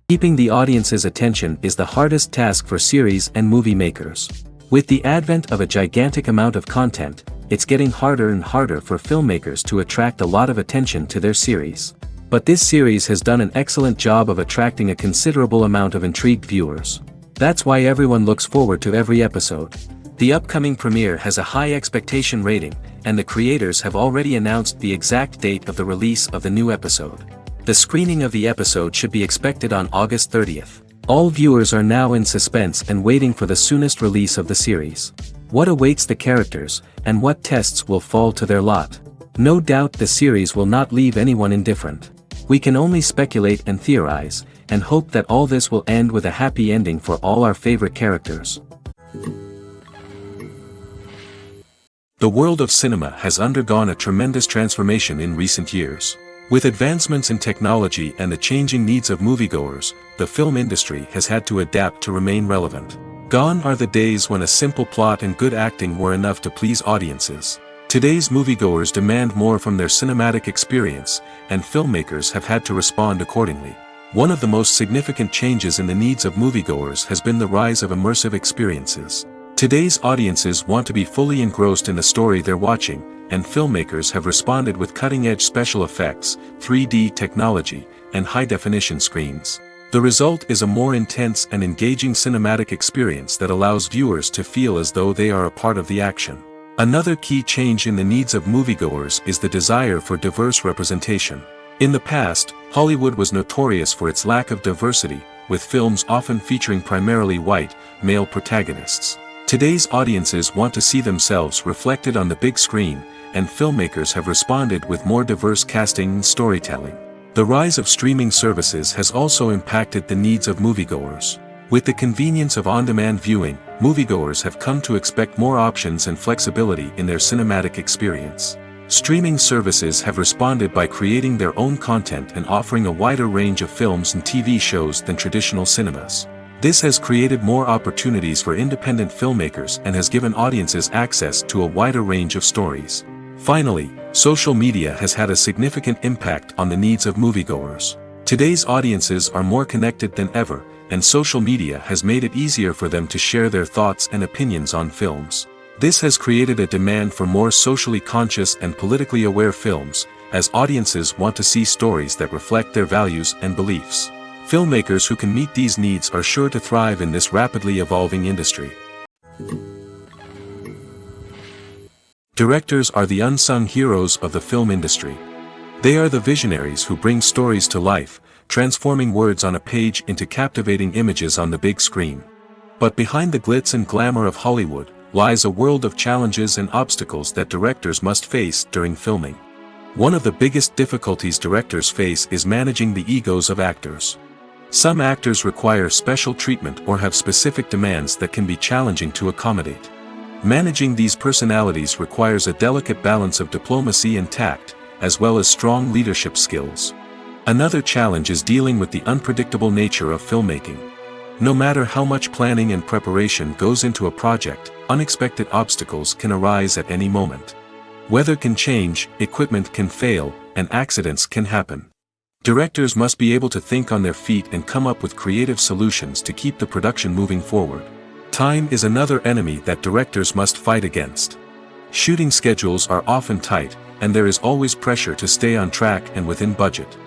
Keeping the audience's attention is the hardest task for series and movie makers. With the advent of a gigantic amount of content, it's getting harder and harder for filmmakers to attract a lot of attention to their series. But this series has done an excellent job of attracting a considerable amount of intrigued viewers. That's why everyone looks forward to every episode. The upcoming premiere has a high expectation rating, and the creators have already announced the exact date of the release of the new episode. The screening of the episode should be expected on August 30th. All viewers are now in suspense and waiting for the soonest release of the series. What awaits the characters, and what tests will fall to their lot? No doubt the series will not leave anyone indifferent. We can only speculate and theorize, and hope that all this will end with a happy ending for all our favorite characters. The world of cinema has undergone a tremendous transformation in recent years. With advancements in technology and the changing needs of moviegoers, the film industry has had to adapt to remain relevant. Gone are the days when a simple plot and good acting were enough to please audiences. Today's moviegoers demand more from their cinematic experience, and filmmakers have had to respond accordingly. One of the most significant changes in the needs of moviegoers has been the rise of immersive experiences. Today's audiences want to be fully engrossed in the story they're watching, and filmmakers have responded with cutting-edge special effects, 3D technology, and high-definition screens. The result is a more intense and engaging cinematic experience that allows viewers to feel as though they are a part of the action. Another key change in the needs of moviegoers is the desire for diverse representation. In the past, Hollywood was notorious for its lack of diversity, with films often featuring primarily white, male protagonists. Today's audiences want to see themselves reflected on the big screen, and filmmakers have responded with more diverse casting and storytelling. The rise of streaming services has also impacted the needs of moviegoers. With the convenience of on-demand viewing, moviegoers have come to expect more options and flexibility in their cinematic experience. Streaming services have responded by creating their own content and offering a wider range of films and TV shows than traditional cinemas. This has created more opportunities for independent filmmakers and has given audiences access to a wider range of stories. Finally, social media has had a significant impact on the needs of moviegoers. Today's audiences are more connected than ever, and social media has made it easier for them to share their thoughts and opinions on films. This has created a demand for more socially conscious and politically aware films, as audiences want to see stories that reflect their values and beliefs. Filmmakers who can meet these needs are sure to thrive in this rapidly evolving industry. Directors are the unsung heroes of the film industry. They are the visionaries who bring stories to life, transforming words on a page into captivating images on the big screen. But behind the glitz and glamour of Hollywood lies a world of challenges and obstacles that directors must face during filming. One of the biggest difficulties directors face is managing the egos of actors. Some actors require special treatment or have specific demands that can be challenging to accommodate. Managing these personalities requires a delicate balance of diplomacy and tact, as well as strong leadership skills. Another challenge is dealing with the unpredictable nature of filmmaking. No matter how much planning and preparation goes into a project, unexpected obstacles can arise at any moment. Weather can change, equipment can fail, and accidents can happen. Directors must be able to think on their feet and come up with creative solutions to keep the production moving forward. Time is another enemy that directors must fight against. Shooting schedules are often tight, and there is always pressure to stay on track and within budget.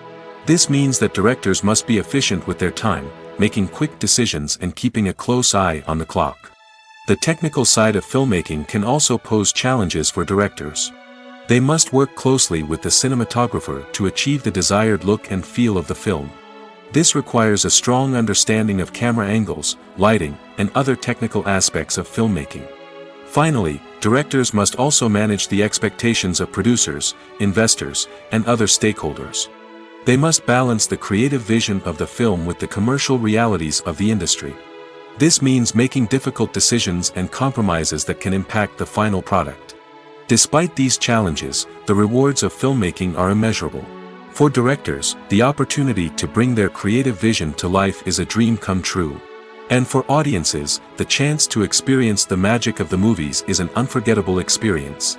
This means that directors must be efficient with their time, making quick decisions and keeping a close eye on the clock. The technical side of filmmaking can also pose challenges for directors. They must work closely with the cinematographer to achieve the desired look and feel of the film. This requires a strong understanding of camera angles, lighting, and other technical aspects of filmmaking. Finally, directors must also manage the expectations of producers, investors, and other stakeholders. They must balance the creative vision of the film with the commercial realities of the industry. This means making difficult decisions and compromises that can impact the final product. Despite these challenges, the rewards of filmmaking are immeasurable. For directors, the opportunity to bring their creative vision to life is a dream come true. And for audiences, the chance to experience the magic of the movies is an unforgettable experience.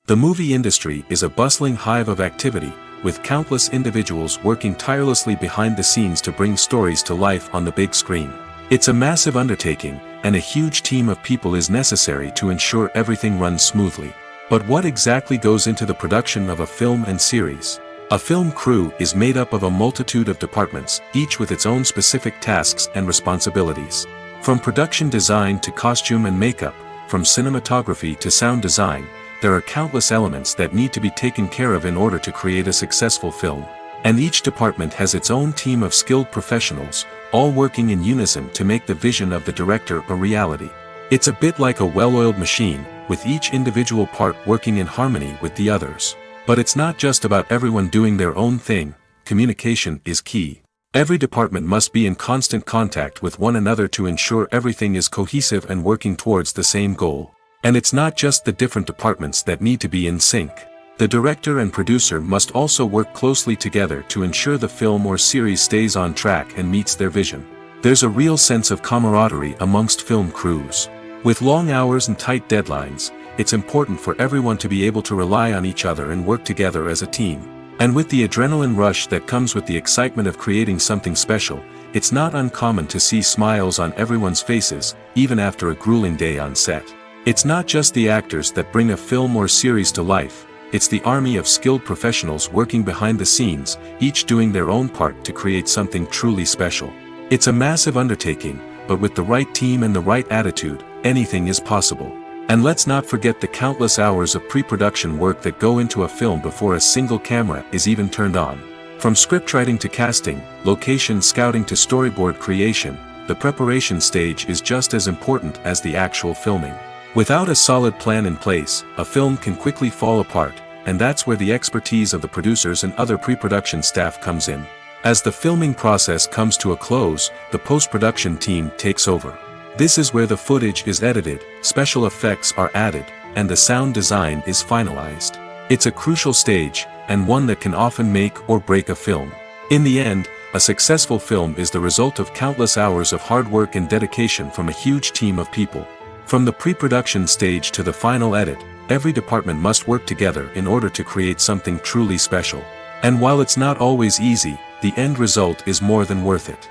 The movie industry is a bustling hive of activity, with countless individuals working tirelessly behind the scenes to bring stories to life on the big screen. It's a massive undertaking, and a huge team of people is necessary to ensure everything runs smoothly. But what exactly goes into the production of a film and series? A film crew is made up of a multitude of departments, each with its own specific tasks and responsibilities. From production design to costume and makeup, from cinematography to sound design, there are countless elements that need to be taken care of in order to create a successful film. And each department has its own team of skilled professionals, all working in unison to make the vision of the director a reality. It's a bit like a well-oiled machine, with each individual part working in harmony with the others. But it's not just about everyone doing their own thing. Communication is key. Every department must be in constant contact with one another to ensure everything is cohesive and working towards the same goal. And it's not just the different departments that need to be in sync. The director and producer must also work closely together to ensure the film or series stays on track and meets their vision. There's a real sense of camaraderie amongst film crews. With long hours and tight deadlines, it's important for everyone to be able to rely on each other and work together as a team. And with the adrenaline rush that comes with the excitement of creating something special, it's not uncommon to see smiles on everyone's faces, even after a grueling day on set. It's not just the actors that bring a film or series to life, it's the army of skilled professionals working behind the scenes, each doing their own part to create something truly special. It's a massive undertaking, but with the right team and the right attitude, anything is possible. And let's not forget the countless hours of pre-production work that go into a film before a single camera is even turned on. From scriptwriting to casting, location scouting to storyboard creation, the preparation stage is just as important as the actual filming. Without a solid plan in place, a film can quickly fall apart, and that's where the expertise of the producers and other pre-production staff comes in. As the filming process comes to a close, the post-production team takes over. This is where the footage is edited, special effects are added, and the sound design is finalized. It's a crucial stage, and one that can often make or break a film. In the end, a successful film is the result of countless hours of hard work and dedication from a huge team of people. From the pre-production stage to the final edit, every department must work together in order to create something truly special. And while it's not always easy, the end result is more than worth it.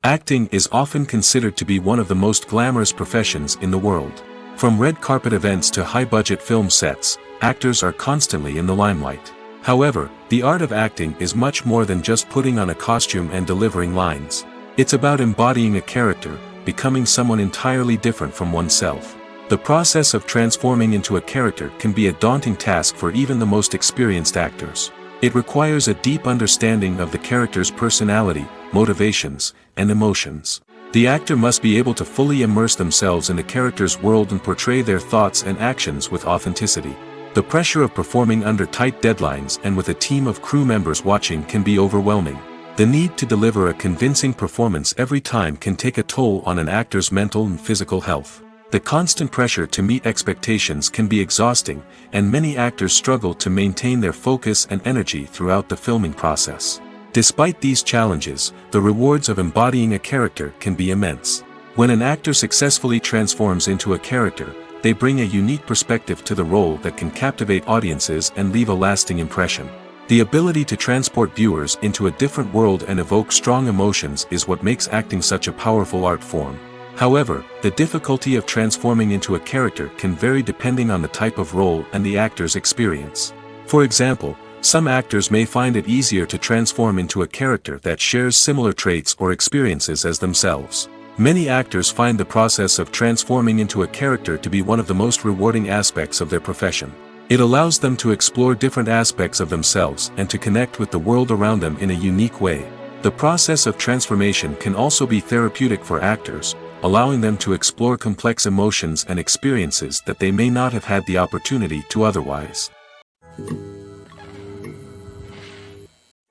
Acting is often considered to be one of the most glamorous professions in the world. From red carpet events to high-budget film sets, actors are constantly in the limelight. However, the art of acting is much more than just putting on a costume and delivering lines. It's about embodying a character, becoming someone entirely different from oneself. The process of transforming into a character can be a daunting task for even the most experienced actors. It requires a deep understanding of the character's personality, motivations, and emotions. The actor must be able to fully immerse themselves in the character's world and portray their thoughts and actions with authenticity. The pressure of performing under tight deadlines and with a team of crew members watching can be overwhelming. The need to deliver a convincing performance every time can take a toll on an actor's mental and physical health. The constant pressure to meet expectations can be exhausting, and many actors struggle to maintain their focus and energy throughout the filming process. Despite these challenges, the rewards of embodying a character can be immense. When an actor successfully transforms into a character, they bring a unique perspective to the role that can captivate audiences and leave a lasting impression. The ability to transport viewers into a different world and evoke strong emotions is what makes acting such a powerful art form. However, the difficulty of transforming into a character can vary depending on the type of role and the actor's experience. For example, some actors may find it easier to transform into a character that shares similar traits or experiences as themselves. Many actors find the process of transforming into a character to be one of the most rewarding aspects of their profession. It allows them to explore different aspects of themselves and to connect with the world around them in a unique way. The process of transformation can also be therapeutic for actors, allowing them to explore complex emotions and experiences that they may not have had the opportunity to otherwise.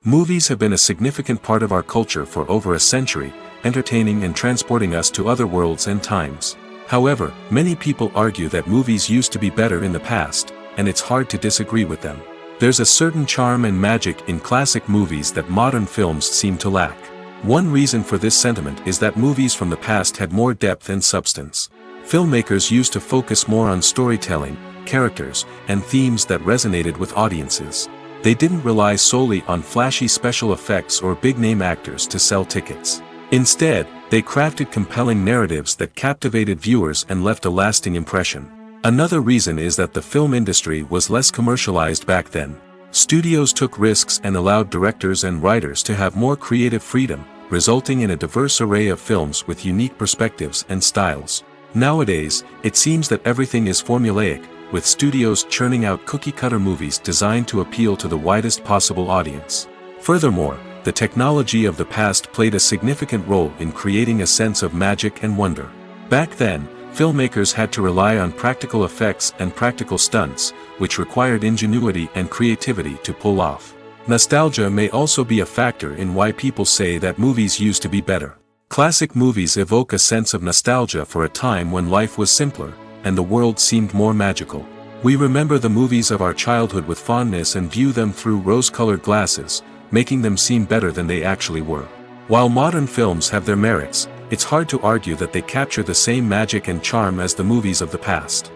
Movies have been a significant part of our culture for over a century, entertaining and transporting us to other worlds and times. However, many people argue that movies used to be better in the past, and it's hard to disagree with them. There's a certain charm and magic in classic movies that modern films seem to lack. One reason for this sentiment is that movies from the past had more depth and substance. Filmmakers used to focus more on storytelling, characters, and themes that resonated with audiences. They didn't rely solely on flashy special effects or big-name actors to sell tickets. Instead, they crafted compelling narratives that captivated viewers and left a lasting impression. Another reason is that the film industry was less commercialized back then. Studios took risks and allowed directors and writers to have more creative freedom, resulting in a diverse array of films with unique perspectives and styles. Nowadays, it seems that everything is formulaic, with studios churning out cookie-cutter movies designed to appeal to the widest possible audience. Furthermore, the technology of the past played a significant role in creating a sense of magic and wonder. Back then, filmmakers had to rely on practical effects and practical stunts, which required ingenuity and creativity to pull off. Nostalgia may also be a factor in why people say that movies used to be better. Classic movies evoke a sense of nostalgia for a time when life was simpler, and the world seemed more magical. We remember the movies of our childhood with fondness and view them through rose-colored glasses, making them seem better than they actually were. While modern films have their merits, it's hard to argue that they capture the same magic and charm as the movies of the past.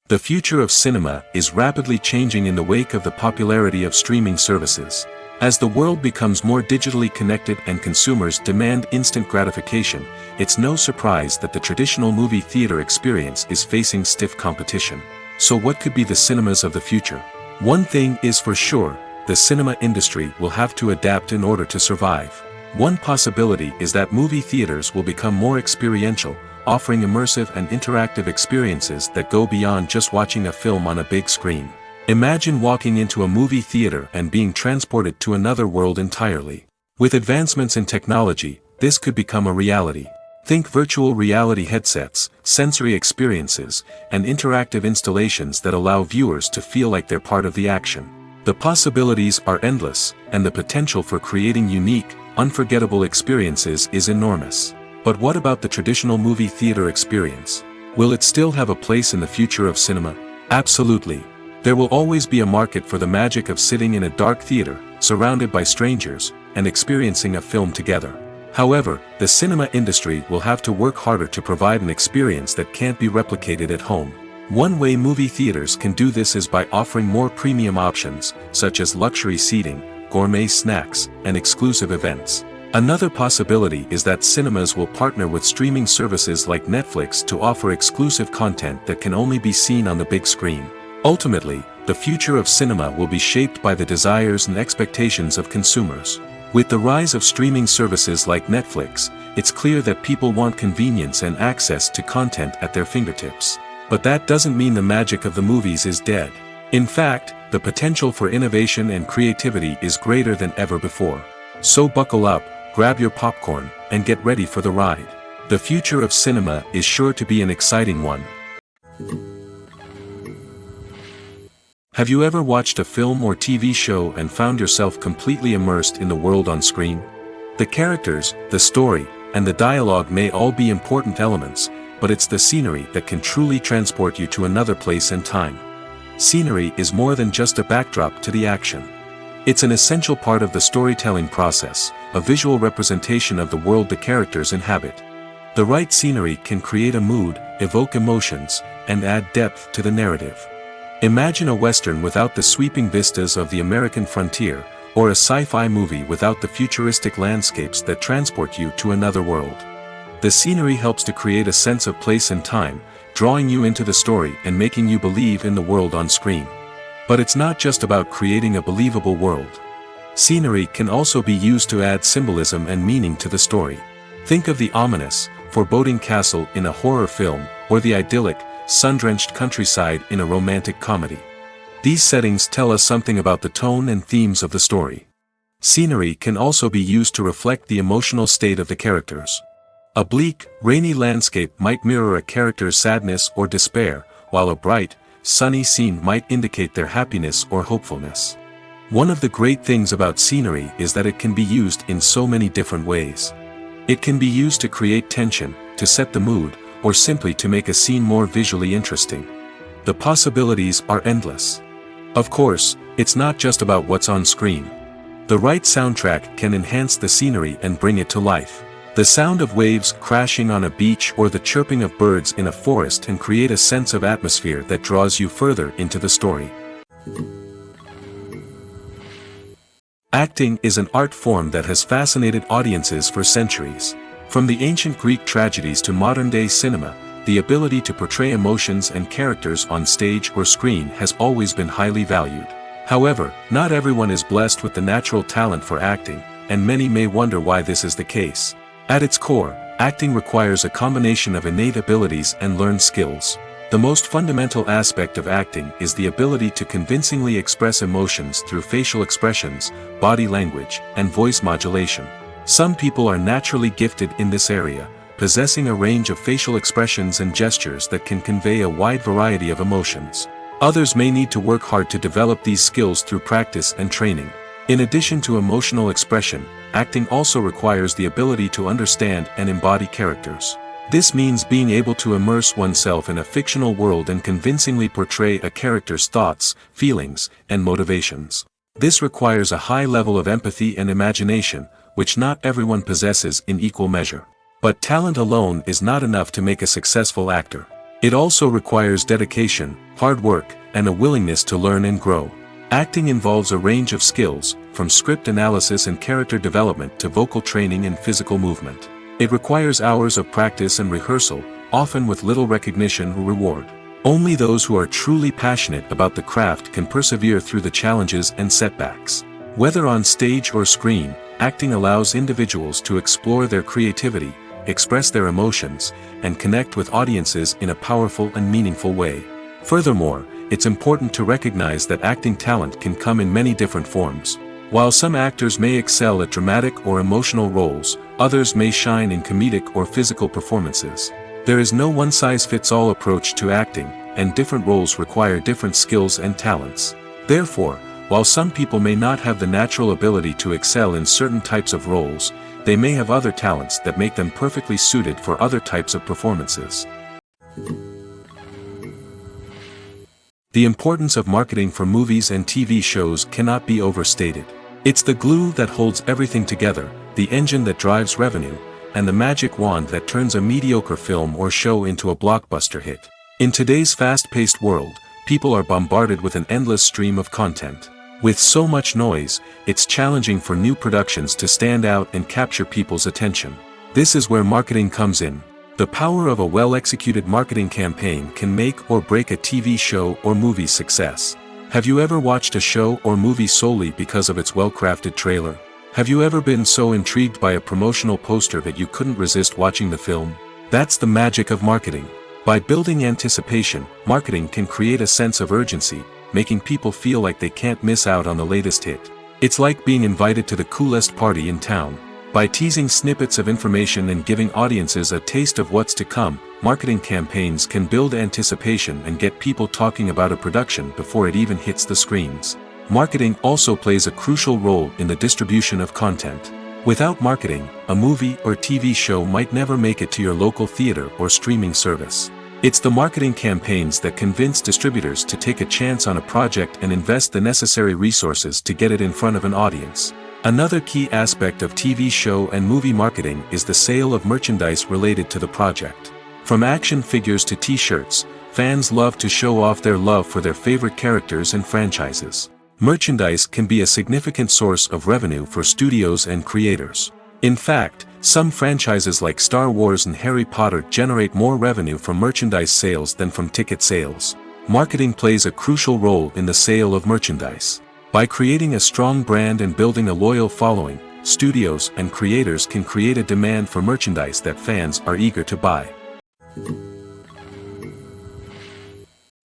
The future of cinema is rapidly changing in the wake of the popularity of streaming services. As the world becomes more digitally connected and consumers demand instant gratification, it's no surprise that the traditional movie theater experience is facing stiff competition. So what could be the cinemas of the future? One thing is for sure, the cinema industry will have to adapt in order to survive. One possibility is that movie theaters will become more experiential, offering immersive and interactive experiences that go beyond just watching a film on a big screen. Imagine walking into a movie theater and being transported to another world entirely. With advancements in technology, this could become a reality. Think virtual reality headsets, sensory experiences, and interactive installations that allow viewers to feel like they're part of the action. The possibilities are endless, and the potential for creating unique, unforgettable experiences is enormous. But what about the traditional movie theater experience? Will it still have a place in the future of cinema? Absolutely. There will always be a market for the magic of sitting in a dark theater, surrounded by strangers, and experiencing a film together. However, the cinema industry will have to work harder to provide an experience that can't be replicated at home. One way movie theaters can do this is by offering more premium options, such as luxury seating, gourmet snacks, and exclusive events. Another possibility is that cinemas will partner with streaming services like Netflix to offer exclusive content that can only be seen on the big screen. Ultimately, the future of cinema will be shaped by the desires and expectations of consumers. With the rise of streaming services like Netflix, it's clear that people want convenience and access to content at their fingertips. But that doesn't mean the magic of the movies is dead. In fact, the potential for innovation and creativity is greater than ever before. So buckle up, grab your popcorn, and get ready for the ride. The future of cinema is sure to be an exciting one. Have you ever watched a film or TV show and found yourself completely immersed in the world on screen? The characters, the story, and the dialogue may all be important elements, but it's the scenery that can truly transport you to another place and time. Scenery is more than just a backdrop to the action. It's an essential part of the storytelling process, a visual representation of the world the characters inhabit. The right scenery can create a mood, evoke emotions, and add depth to the narrative. Imagine a Western without the sweeping vistas of the American frontier, or a sci-fi movie without the futuristic landscapes that transport you to another world. The scenery helps to create a sense of place and time, drawing you into the story and making you believe in the world on screen. But it's not just about creating a believable world. Scenery can also be used to add symbolism and meaning to the story. Think of the ominous, foreboding castle in a horror film, or the idyllic, sun-drenched countryside in a romantic comedy. These settings tell us something about the tone and themes of the story. Scenery can also be used to reflect the emotional state of the characters. A bleak, rainy landscape might mirror a character's sadness or despair, while a bright, sunny scene might indicate their happiness or hopefulness. One of the great things about scenery is that it can be used in so many different ways. It can be used to create tension, to set the mood, or simply to make a scene more visually interesting. The possibilities are endless. Of course, it's not just about what's on screen. The right soundtrack can enhance the scenery and bring it to life. The The sound of waves crashing on a beach or the chirping of birds in a forest can create a sense of atmosphere that draws you further into the story. Acting is an art form that has fascinated audiences for centuries. From the ancient Greek tragedies to modern-day cinema, the ability to portray emotions and characters on stage or screen has always been highly valued. However, not everyone is blessed with the natural talent for acting, and many may wonder why this is the case. At its core, acting requires a combination of innate abilities and learned skills. The most fundamental aspect of acting is the ability to convincingly express emotions through facial expressions, body language, and voice modulation. Some people are naturally gifted in this area, possessing a range of facial expressions and gestures that can convey a wide variety of emotions. Others may need to work hard to develop these skills through practice and training. In addition to emotional expression, acting also requires the ability to understand and embody characters. This means being able to immerse oneself in a fictional world and convincingly portray a character's thoughts, feelings, and motivations. This requires a high level of empathy and imagination, which not everyone possesses in equal measure. But talent alone is not enough to make a successful actor. It also requires dedication, hard work, and a willingness to learn and grow. Acting involves a range of skills, from script analysis and character development to vocal training and physical movement. It requires hours of practice and rehearsal, often with little recognition or reward. Only those who are truly passionate about the craft can persevere through the challenges and setbacks. Whether on stage or screen, acting allows individuals to explore their creativity, express their emotions, and connect with audiences in a powerful and meaningful way. Furthermore, it's important to recognize that acting talent can come in many different forms. While some actors may excel at dramatic or emotional roles, others may shine in comedic or physical performances. There is no one-size-fits-all approach to acting, and different roles require different skills and talents. Therefore, while some people may not have the natural ability to excel in certain types of roles, they may have other talents that make them perfectly suited for other types of performances. The importance of marketing for movies and TV shows cannot be overstated. It's the glue that holds everything together, the engine that drives revenue, and the magic wand that turns a mediocre film or show into a blockbuster hit. In today's fast-paced world, people are bombarded with an endless stream of content. With so much noise, it's challenging for new productions to stand out and capture people's attention. This is where marketing comes in. The power of a well-executed marketing campaign can make or break a TV show or movie's success. Have you ever watched a show or movie solely because of its well-crafted trailer? Have you ever been so intrigued by a promotional poster that you couldn't resist watching the film? That's the magic of marketing. By building anticipation, marketing can create a sense of urgency, making people feel like they can't miss out on the latest hit. It's like being invited to the coolest party in town. By teasing snippets of information and giving audiences a taste of what's to come, marketing campaigns can build anticipation and get people talking about a production before it even hits the screens. Marketing also plays a crucial role in the distribution of content. Without marketing, a movie or TV show might never make it to your local theater or streaming service. It's the marketing campaigns that convince distributors to take a chance on a project and invest the necessary resources to get it in front of an audience. Another key aspect of TV show and movie marketing is the sale of merchandise related to the project. From action figures to t-shirts, fans love to show off their love for their favorite characters and franchises. Merchandise can be a significant source of revenue for studios and creators. In fact, some franchises like Star Wars and Harry Potter generate more revenue from merchandise sales than from ticket sales. Marketing plays a crucial role in the sale of merchandise. By creating a strong brand and building a loyal following, studios and creators can create a demand for merchandise that fans are eager to buy.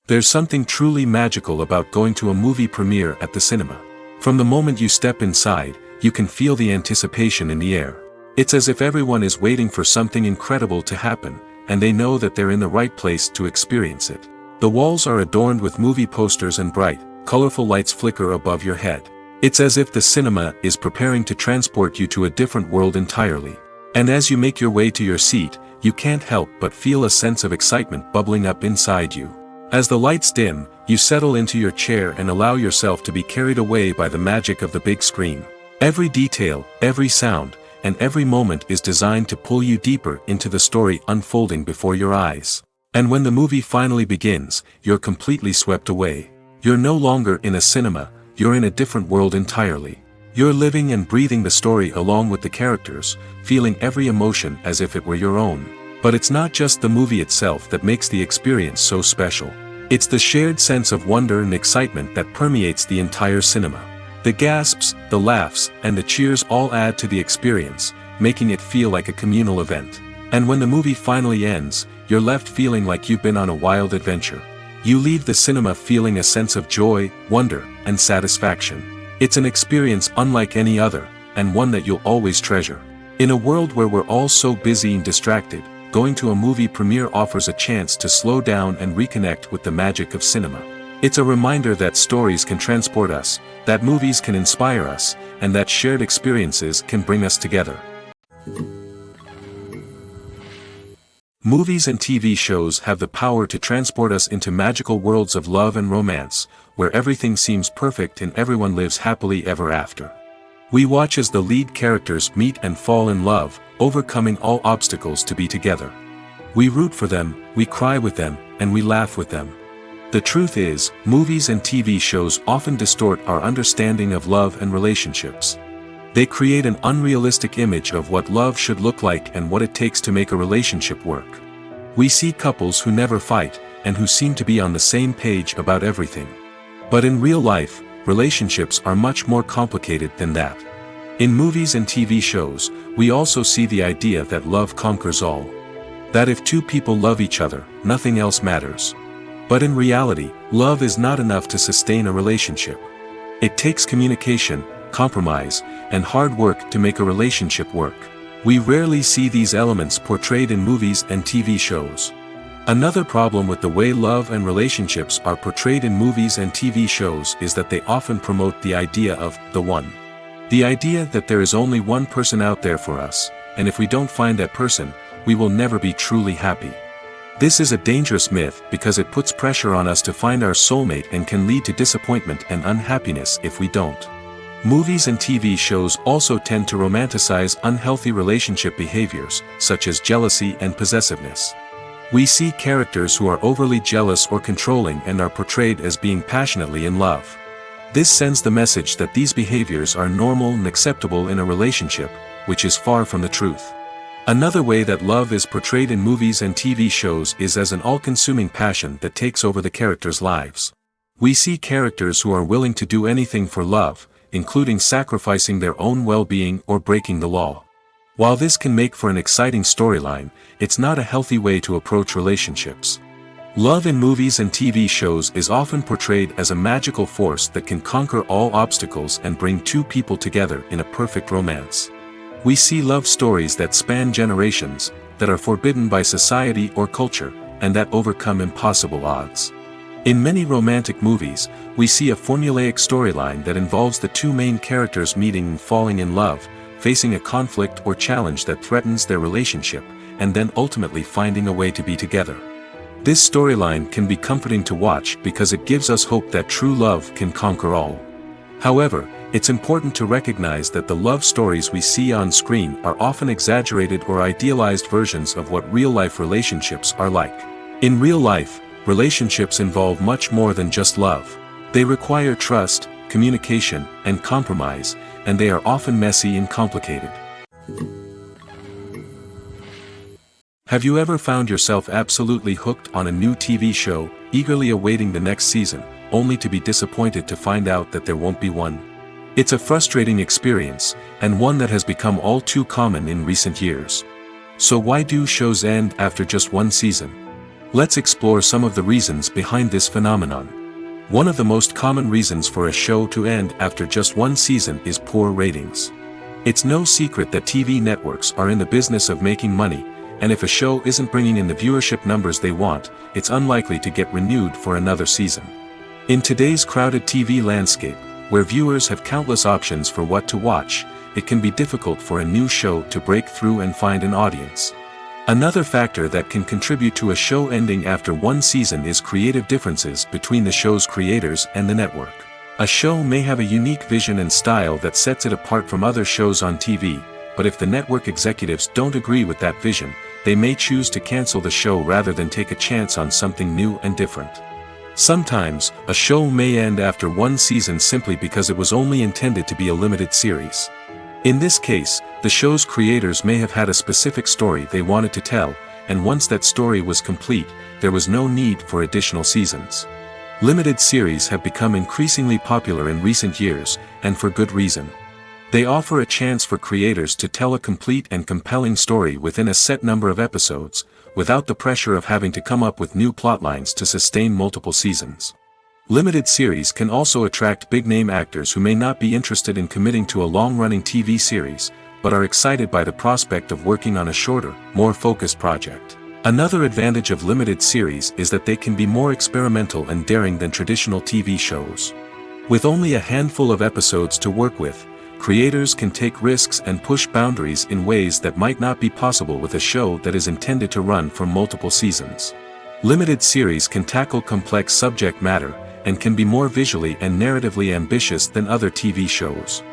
There's something truly magical about going to a movie premiere at the cinema. From the moment you step inside, you can feel the anticipation in the air. It's as if everyone is waiting for something incredible to happen, and they know that they're in the right place to experience it. The walls are adorned with movie posters and bright, colorful lights flicker above your head. It's as if the cinema is preparing to transport you to a different world entirely. And as you make your way to your seat, you can't help but feel a sense of excitement bubbling up inside you. As the lights dim, you settle into your chair and allow yourself to be carried away by the magic of the big screen. Every detail, every sound, and every moment is designed to pull you deeper into the story unfolding before your eyes. And when the movie finally begins, you're completely swept away. You're no longer in a cinema, you're in a different world entirely. You're living and breathing the story along with the characters, feeling every emotion as if it were your own. But it's not just the movie itself that makes the experience so special. It's the shared sense of wonder and excitement that permeates the entire cinema. The gasps, the laughs, and the cheers all add to the experience, making it feel like a communal event. And when the movie finally ends, you're left feeling like you've been on a wild adventure. You leave the cinema feeling a sense of joy, wonder, and satisfaction. It's an experience unlike any other, and one that you'll always treasure. In a world where we're all so busy and distracted, going to a movie premiere offers a chance to slow down and reconnect with the magic of cinema. It's a reminder that stories can transport us, that movies can inspire us, and that shared experiences can bring us together. Movies and TV shows have the power to transport us into magical worlds of love and romance, where everything seems perfect and everyone lives happily ever after. We watch as the lead characters meet and fall in love, overcoming all obstacles to be together. We root for them, we cry with them, and we laugh with them. The truth is, movies and TV shows often distort our understanding of love and relationships. They create an unrealistic image of what love should look like and what it takes to make a relationship work. We see couples who never fight, and who seem to be on the same page about everything. But in real life, relationships are much more complicated than that. In movies and TV shows, we also see the idea that love conquers all. That if two people love each other, nothing else matters. But in reality, love is not enough to sustain a relationship. It takes communication, compromise, and hard work to make a relationship work. We rarely see these elements portrayed in movies and TV shows. Another problem with the way love and relationships are portrayed in movies and TV shows is that they often promote the idea of the one. The idea that there is only one person out there for us, and if we don't find that person, we will never be truly happy. This is a dangerous myth because it puts pressure on us to find our soulmate and can lead to disappointment and unhappiness if we don't. Movies and TV shows also tend to romanticize unhealthy relationship behaviors, such as jealousy and possessiveness. We see characters who are overly jealous or controlling and are portrayed as being passionately in love. This sends the message that these behaviors are normal and acceptable in a relationship, which is far from the truth. Another way that love is portrayed in movies and TV shows is as an all-consuming passion that takes over the characters' lives. We see characters who are willing to do anything for love, including sacrificing their own well-being or breaking the law. While this can make for an exciting storyline, it's not a healthy way to approach relationships. Love in movies and TV shows is often portrayed as a magical force that can conquer all obstacles and bring two people together in a perfect romance. We see love stories that span generations, that are forbidden by society or culture, and that overcome impossible odds. In many romantic movies, we see a formulaic storyline that involves the two main characters meeting and falling in love, facing a conflict or challenge that threatens their relationship, and then ultimately finding a way to be together. This storyline can be comforting to watch because it gives us hope that true love can conquer all. However, it's important to recognize that the love stories we see on screen are often exaggerated or idealized versions of what real-life relationships are like. In real life, relationships involve much more than just love. They require trust, communication, and compromise, and they are often messy and complicated. Have you ever found yourself absolutely hooked on a new TV show, eagerly awaiting the next season, only to be disappointed to find out that there won't be one? It's a frustrating experience, and one that has become all too common in recent years. So why do shows end after just one season? Let's explore some of the reasons behind this phenomenon. One of the most common reasons for a show to end after just one season is poor ratings. It's no secret that TV networks are in the business of making money, and if a show isn't bringing in the viewership numbers they want, it's unlikely to get renewed for another season. In today's crowded TV landscape, where viewers have countless options for what to watch, it can be difficult for a new show to break through and find an audience. Another factor that can contribute to a show ending after one season is creative differences between the show's creators and the network. A show may have a unique vision and style that sets it apart from other shows on TV, but if the network executives don't agree with that vision, they may choose to cancel the show rather than take a chance on something new and different. Sometimes, a show may end after one season simply because it was only intended to be a limited series. In this case, the show's creators may have had a specific story they wanted to tell, and once that story was complete, there was no need for additional seasons. Limited series have become increasingly popular in recent years, and for good reason. They offer a chance for creators to tell a complete and compelling story within a set number of episodes, without the pressure of having to come up with new plotlines to sustain multiple seasons. Limited series can also attract big-name actors who may not be interested in committing to a long-running TV series, but are excited by the prospect of working on a shorter, more focused project. Another advantage of limited series is that they can be more experimental and daring than traditional TV shows. With only a handful of episodes to work with, creators can take risks and push boundaries in ways that might not be possible with a show that is intended to run for multiple seasons. Limited series can tackle complex subject matter, and can be more visually and narratively ambitious than other TV shows.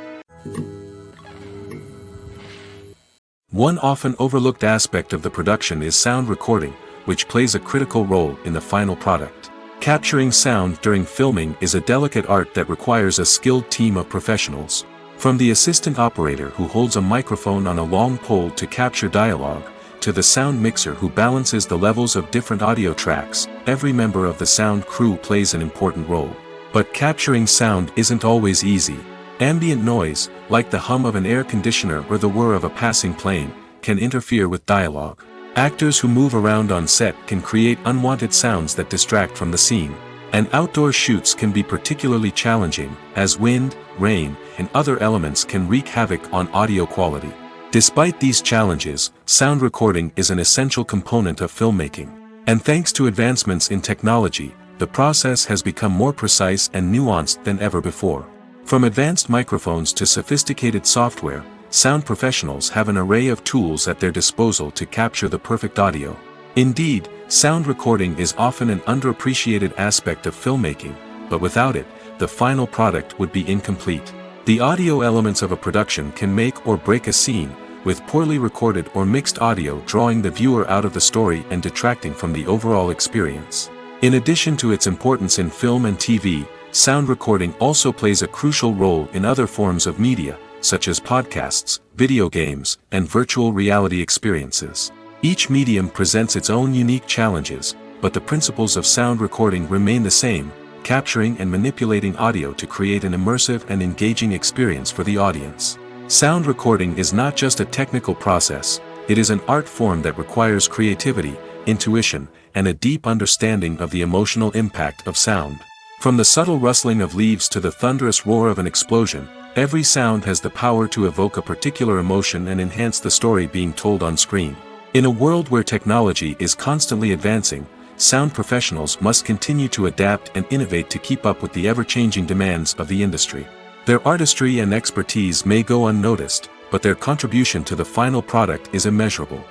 One often overlooked aspect of the production is sound recording, which plays a critical role in the final product. Capturing sound during filming is a delicate art that requires a skilled team of professionals. From the assistant operator who holds a microphone on a long pole to capture dialogue, to the sound mixer who balances the levels of different audio tracks, every member of the sound crew plays an important role. But capturing sound isn't always easy. Ambient noise, like the hum of an air conditioner or the whir of a passing plane, can interfere with dialogue. Actors who move around on set can create unwanted sounds that distract from the scene. And outdoor shoots can be particularly challenging, as wind, rain, and other elements can wreak havoc on audio quality. Despite these challenges, sound recording is an essential component of filmmaking. And thanks to advancements in technology, the process has become more precise and nuanced than ever before. From advanced microphones to sophisticated software, sound professionals have an array of tools at their disposal to capture the perfect audio. Indeed, sound recording is often an underappreciated aspect of filmmaking, but without it, the final product would be incomplete. The audio elements of a production can make or break a scene, with poorly recorded or mixed audio drawing the viewer out of the story and detracting from the overall experience. In addition to its importance in film and TV, sound recording also plays a crucial role in other forms of media, such as podcasts, video games, and virtual reality experiences. Each medium presents its own unique challenges, but the principles of sound recording remain the same, capturing and manipulating audio to create an immersive and engaging experience for the audience. Sound recording is not just a technical process, it is an art form that requires creativity, intuition, and a deep understanding of the emotional impact of sound. From the subtle rustling of leaves to the thunderous roar of an explosion, every sound has the power to evoke a particular emotion and enhance the story being told on screen. In a world where technology is constantly advancing, sound professionals must continue to adapt and innovate to keep up with the ever-changing demands of the industry. Their artistry and expertise may go unnoticed, but their contribution to the final product is immeasurable.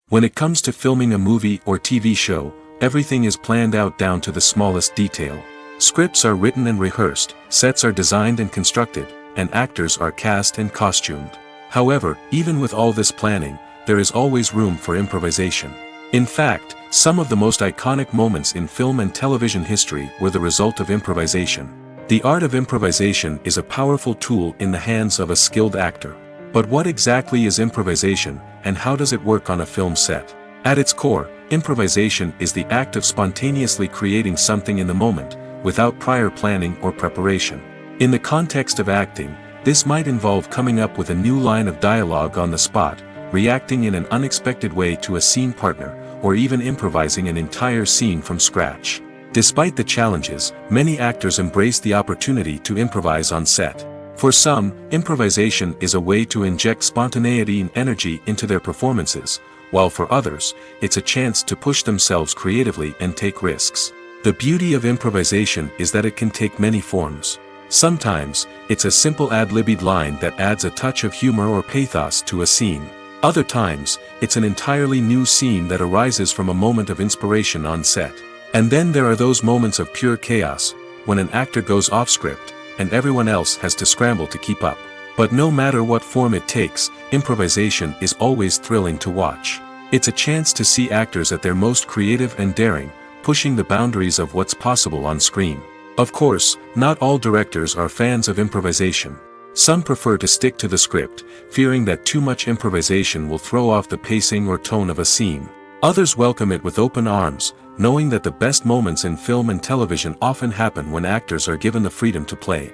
When it comes to filming a movie or TV show, everything is planned out down to the smallest detail. Scripts are written and rehearsed, sets are designed and constructed, and actors are cast and costumed. However, even with all this planning, there is always room for improvisation. In fact, some of the most iconic moments in film and television history were the result of improvisation. The art of improvisation is a powerful tool in the hands of a skilled actor. But what exactly is improvisation, and how does it work on a film set? At its core, improvisation is the act of spontaneously creating something in the moment, without prior planning or preparation. In the context of acting, this might involve coming up with a new line of dialogue on the spot, reacting in an unexpected way to a scene partner, or even improvising an entire scene from scratch. Despite the challenges, many actors embrace the opportunity to improvise on set. For some, improvisation is a way to inject spontaneity and energy into their performances, while for others, it's a chance to push themselves creatively and take risks. The beauty of improvisation is that it can take many forms. Sometimes, it's a simple ad-libbed line that adds a touch of humor or pathos to a scene. Other times, it's an entirely new scene that arises from a moment of inspiration on set. And then there are those moments of pure chaos, when an actor goes off script, and everyone else has to scramble to keep up. But no matter what form it takes, improvisation is always thrilling to watch. It's a chance to see actors at their most creative and daring, pushing the boundaries of what's possible on screen. Of course, not all directors are fans of improvisation. Some prefer to stick to the script, fearing that too much improvisation will throw off the pacing or tone of a scene. Others welcome it with open arms, knowing that the best moments in film and television often happen when actors are given the freedom to play.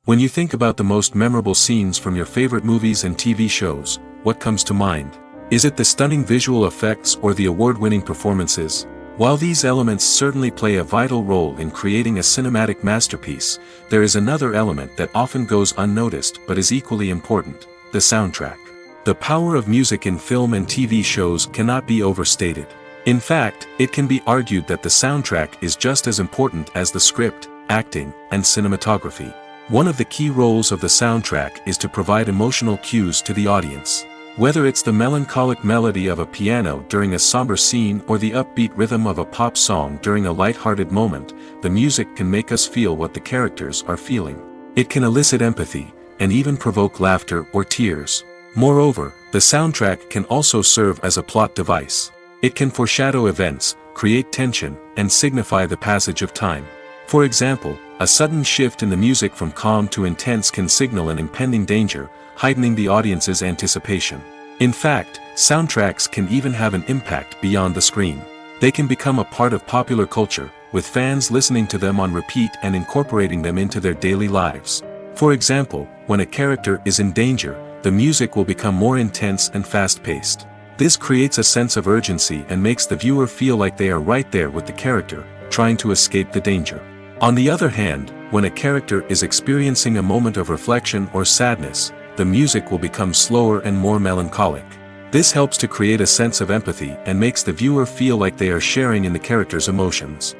When you think about the most memorable scenes from your favorite movies and TV shows, what comes to mind? Is it the stunning visual effects or the award-winning performances? While these elements certainly play a vital role in creating a cinematic masterpiece, there is another element that often goes unnoticed but is equally important: the soundtrack. The power of music in film and TV shows cannot be overstated. In fact, it can be argued that the soundtrack is just as important as the script, acting, and cinematography. One of the key roles of the soundtrack is to provide emotional cues to the audience. Whether it's the melancholic melody of a piano during a somber scene or the upbeat rhythm of a pop song during a light-hearted moment, the music can make us feel what the characters are feeling. It can elicit empathy, and even provoke laughter or tears. Moreover, the soundtrack can also serve as a plot device. It can foreshadow events, create tension, and signify the passage of time. For example, a sudden shift in the music from calm to intense can signal an impending danger, heightening the audience's anticipation. In fact, soundtracks can even have an impact beyond the screen. They can become a part of popular culture, with fans listening to them on repeat and incorporating them into their daily lives. For example, when a character is in danger, the music will become more intense and fast-paced. This creates a sense of urgency and makes the viewer feel like they are right there with the character, trying to escape the danger. On the other hand, when a character is experiencing a moment of reflection or sadness, the music will become slower and more melancholic. This helps to create a sense of empathy and makes the viewer feel like they are sharing in the character's emotions.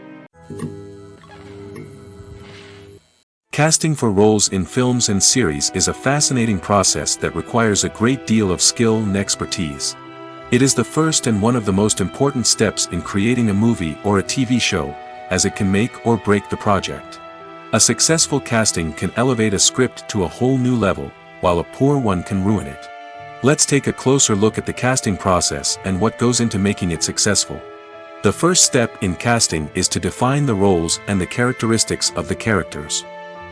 Casting for roles in films and series is a fascinating process that requires a great deal of skill and expertise. It is the first and one of the most important steps in creating a movie or a TV show, as it can make or break the project. A successful casting can elevate a script to a whole new level, while a poor one can ruin it. Let's take a closer look at the casting process and what goes into making it successful. The first step in casting is to define the roles and the characteristics of the characters.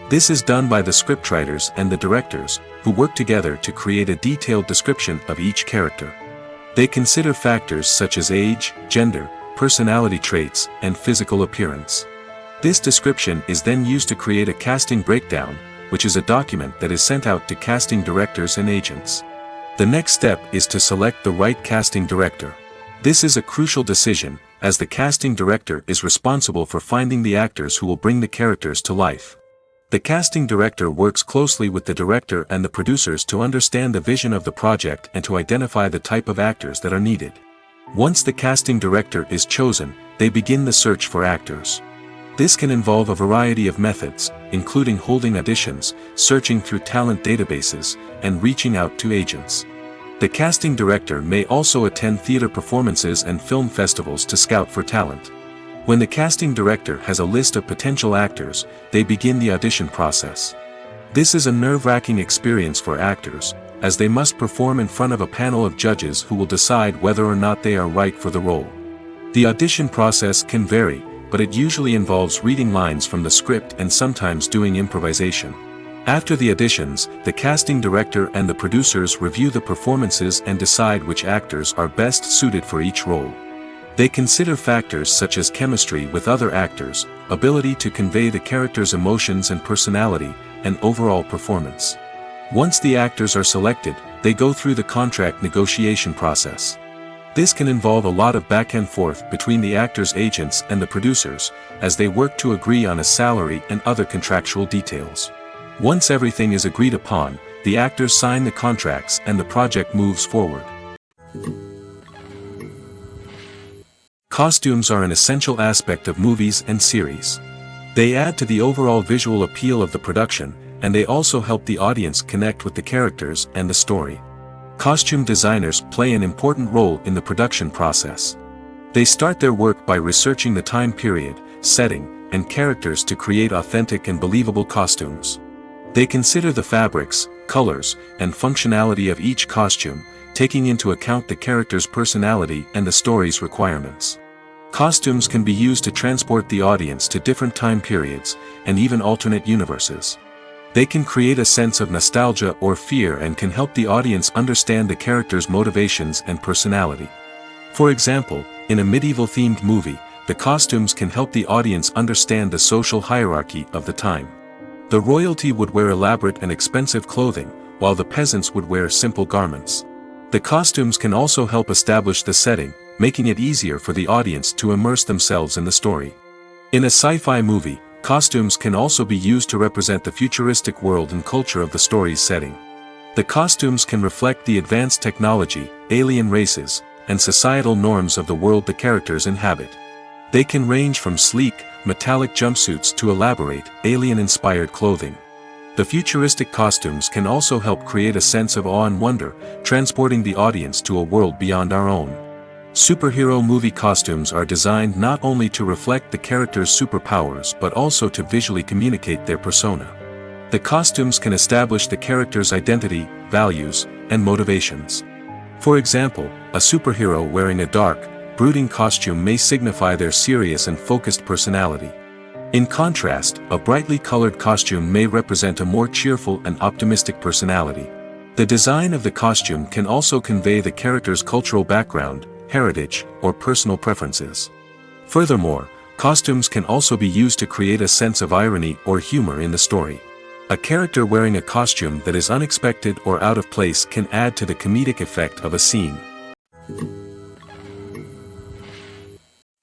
This is done by the scriptwriters and the directors, who work together to create a detailed description of each character. They consider factors such as age, gender, personality traits, and physical appearance. This description is then used to create a casting breakdown, which is a document that is sent out to casting directors and agents. The next step is to select the right casting director. This is a crucial decision, as the casting director is responsible for finding the actors who will bring the characters to life. The casting director works closely with the director and the producers to understand the vision of the project and to identify the type of actors that are needed. Once the casting director is chosen, they begin the search for actors. This can involve a variety of methods, including holding auditions, searching through talent databases, and reaching out to agents. The casting director may also attend theater performances and film festivals to scout for talent. When the casting director has a list of potential actors, they begin the audition process. This is a nerve-wracking experience for actors, as they must perform in front of a panel of judges who will decide whether or not they are right for the role. The audition process can vary, but it usually involves reading lines from the script and sometimes doing improvisation. After the auditions, the casting director and the producers review the performances and decide which actors are best suited for each role. They consider factors such as chemistry with other actors, ability to convey the character's emotions and personality, and overall performance. Once the actors are selected, they go through the contract negotiation process. This can involve a lot of back and forth between the actors' agents and the producers, as they work to agree on a salary and other contractual details. Once everything is agreed upon, the actors sign the contracts and the project moves forward. Costumes are an essential aspect of movies and series. They add to the overall visual appeal of the production, and they also help the audience connect with the characters and the story. Costume designers play an important role in the production process. They start their work by researching the time period, setting, and characters to create authentic and believable costumes. They consider the fabrics, colors, and functionality of each costume, taking into account the character's personality and the story's requirements. Costumes can be used to transport the audience to different time periods, and even alternate universes. They can create a sense of nostalgia or fear and can help the audience understand the character's motivations and personality. For example, in a medieval-themed movie, the costumes can help the audience understand the social hierarchy of the time. The royalty would wear elaborate and expensive clothing, while the peasants would wear simple garments. The costumes can also help establish the setting, making it easier for the audience to immerse themselves in the story. In a sci-fi movie, costumes can also be used to represent the futuristic world and culture of the story's setting. The costumes can reflect the advanced technology, alien races, and societal norms of the world the characters inhabit. They can range from sleek, metallic jumpsuits to elaborate, alien-inspired clothing. The futuristic costumes can also help create a sense of awe and wonder, transporting the audience to a world beyond our own. Superhero movie costumes are designed not only to reflect the character's superpowers but also to visually communicate their persona. The costumes can establish the character's identity, values, and motivations. For example, a superhero wearing a dark, brooding costume may signify their serious and focused personality. In contrast, a brightly colored costume may represent a more cheerful and optimistic personality. The design of the costume can also convey the character's cultural background, heritage, or personal preferences. Furthermore, costumes can also be used to create a sense of irony or humor in the story. A character wearing a costume that is unexpected or out of place can add to the comedic effect of a scene.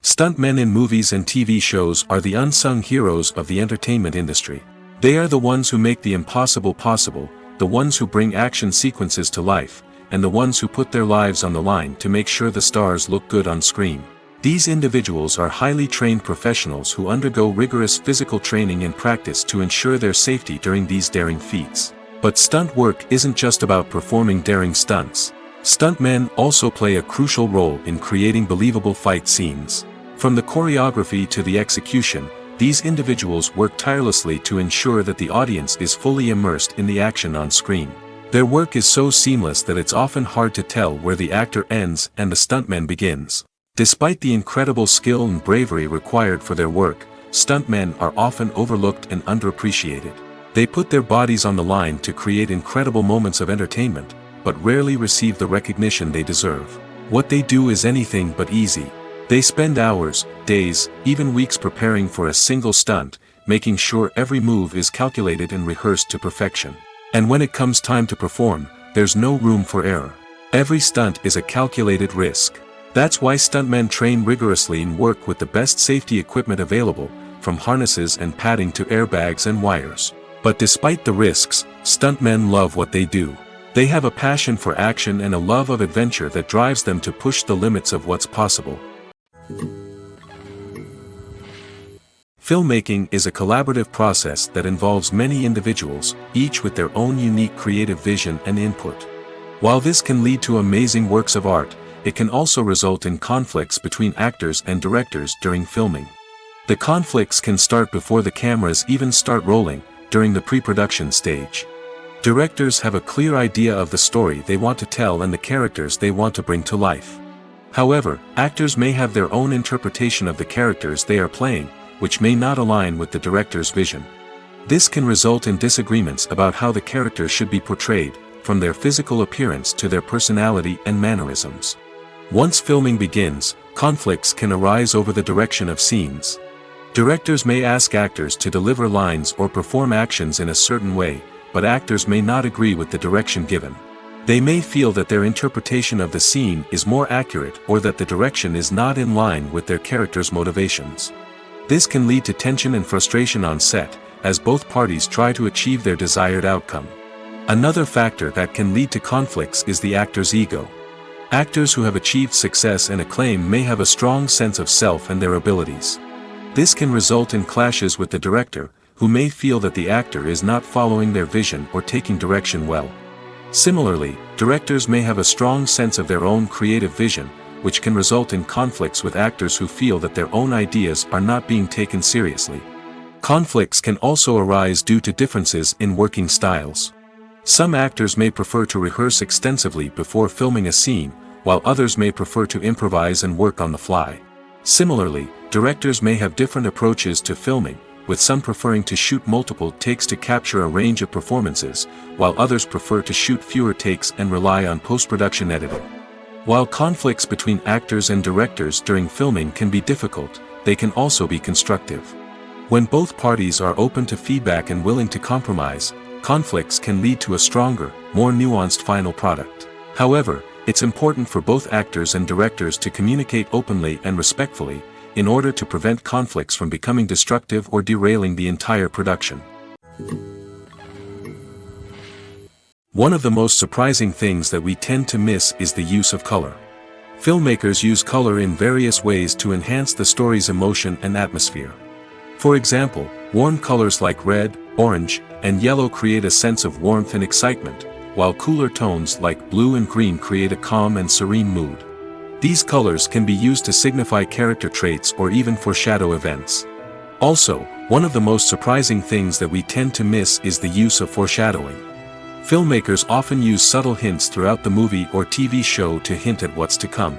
Stuntmen in movies and TV shows are the unsung heroes of the entertainment industry. They are the ones who make the impossible possible, the ones who bring action sequences to life, and the ones who put their lives on the line to make sure the stars look good on screen. These individuals are highly trained professionals who undergo rigorous physical training and practice to ensure their safety during these daring feats. But stunt work isn't just about performing daring stunts. Stuntmen also play a crucial role in creating believable fight scenes. From the choreography to the execution, these individuals work tirelessly to ensure that the audience is fully immersed in the action on screen. Their work is so seamless that it's often hard to tell where the actor ends and the stuntman begins. Despite the incredible skill and bravery required for their work, stuntmen are often overlooked and underappreciated. They put their bodies on the line to create incredible moments of entertainment, but rarely receive the recognition they deserve. What they do is anything but easy. They spend hours, days, even weeks preparing for a single stunt, making sure every move is calculated and rehearsed to perfection. And when it comes time to perform, there's no room for error. Every stunt is a calculated risk. That's why stuntmen train rigorously and work with the best safety equipment available, from harnesses and padding to airbags and wires. But despite the risks, stuntmen love what they do. They have a passion for action and a love of adventure that drives them to push the limits of what's possible. Filmmaking is a collaborative process that involves many individuals, each with their own unique creative vision and input. While this can lead to amazing works of art, it can also result in conflicts between actors and directors during filming. The conflicts can start before the cameras even start rolling, during the pre-production stage. Directors have a clear idea of the story they want to tell and the characters they want to bring to life. However, actors may have their own interpretation of the characters they are playing, which may not align with the director's vision. This can result in disagreements about how the characters should be portrayed, from their physical appearance to their personality and mannerisms. Once filming begins, conflicts can arise over the direction of scenes. Directors may ask actors to deliver lines or perform actions in a certain way, but actors may not agree with the direction given. They may feel that their interpretation of the scene is more accurate or that the direction is not in line with their character's motivations. This can lead to tension and frustration on set, as both parties try to achieve their desired outcome. Another factor that can lead to conflicts is the actor's ego. Actors who have achieved success and acclaim may have a strong sense of self and their abilities. This can result in clashes with the director, who may feel that the actor is not following their vision or taking direction well. Similarly, directors may have a strong sense of their own creative vision, which can result in conflicts with actors who feel that their own ideas are not being taken seriously. Conflicts can also arise due to differences in working styles. Some actors may prefer to rehearse extensively before filming a scene, while others may prefer to improvise and work on the fly. Similarly, directors may have different approaches to filming, with some preferring to shoot multiple takes to capture a range of performances, while others prefer to shoot fewer takes and rely on post-production editing. While conflicts between actors and directors during filming can be difficult, they can also be constructive. When both parties are open to feedback and willing to compromise, conflicts can lead to a stronger, more nuanced final product. However, it's important for both actors and directors to communicate openly and respectfully, in order to prevent conflicts from becoming destructive or derailing the entire production. One of the most surprising things that we tend to miss is the use of color. Filmmakers use color in various ways to enhance the story's emotion and atmosphere. For example, warm colors like red, orange, and yellow create a sense of warmth and excitement, while cooler tones like blue and green create a calm and serene mood. These colors can be used to signify character traits or even foreshadow events. Also, one of the most surprising things that we tend to miss is the use of foreshadowing. Filmmakers often use subtle hints throughout the movie or TV show to hint at what's to come.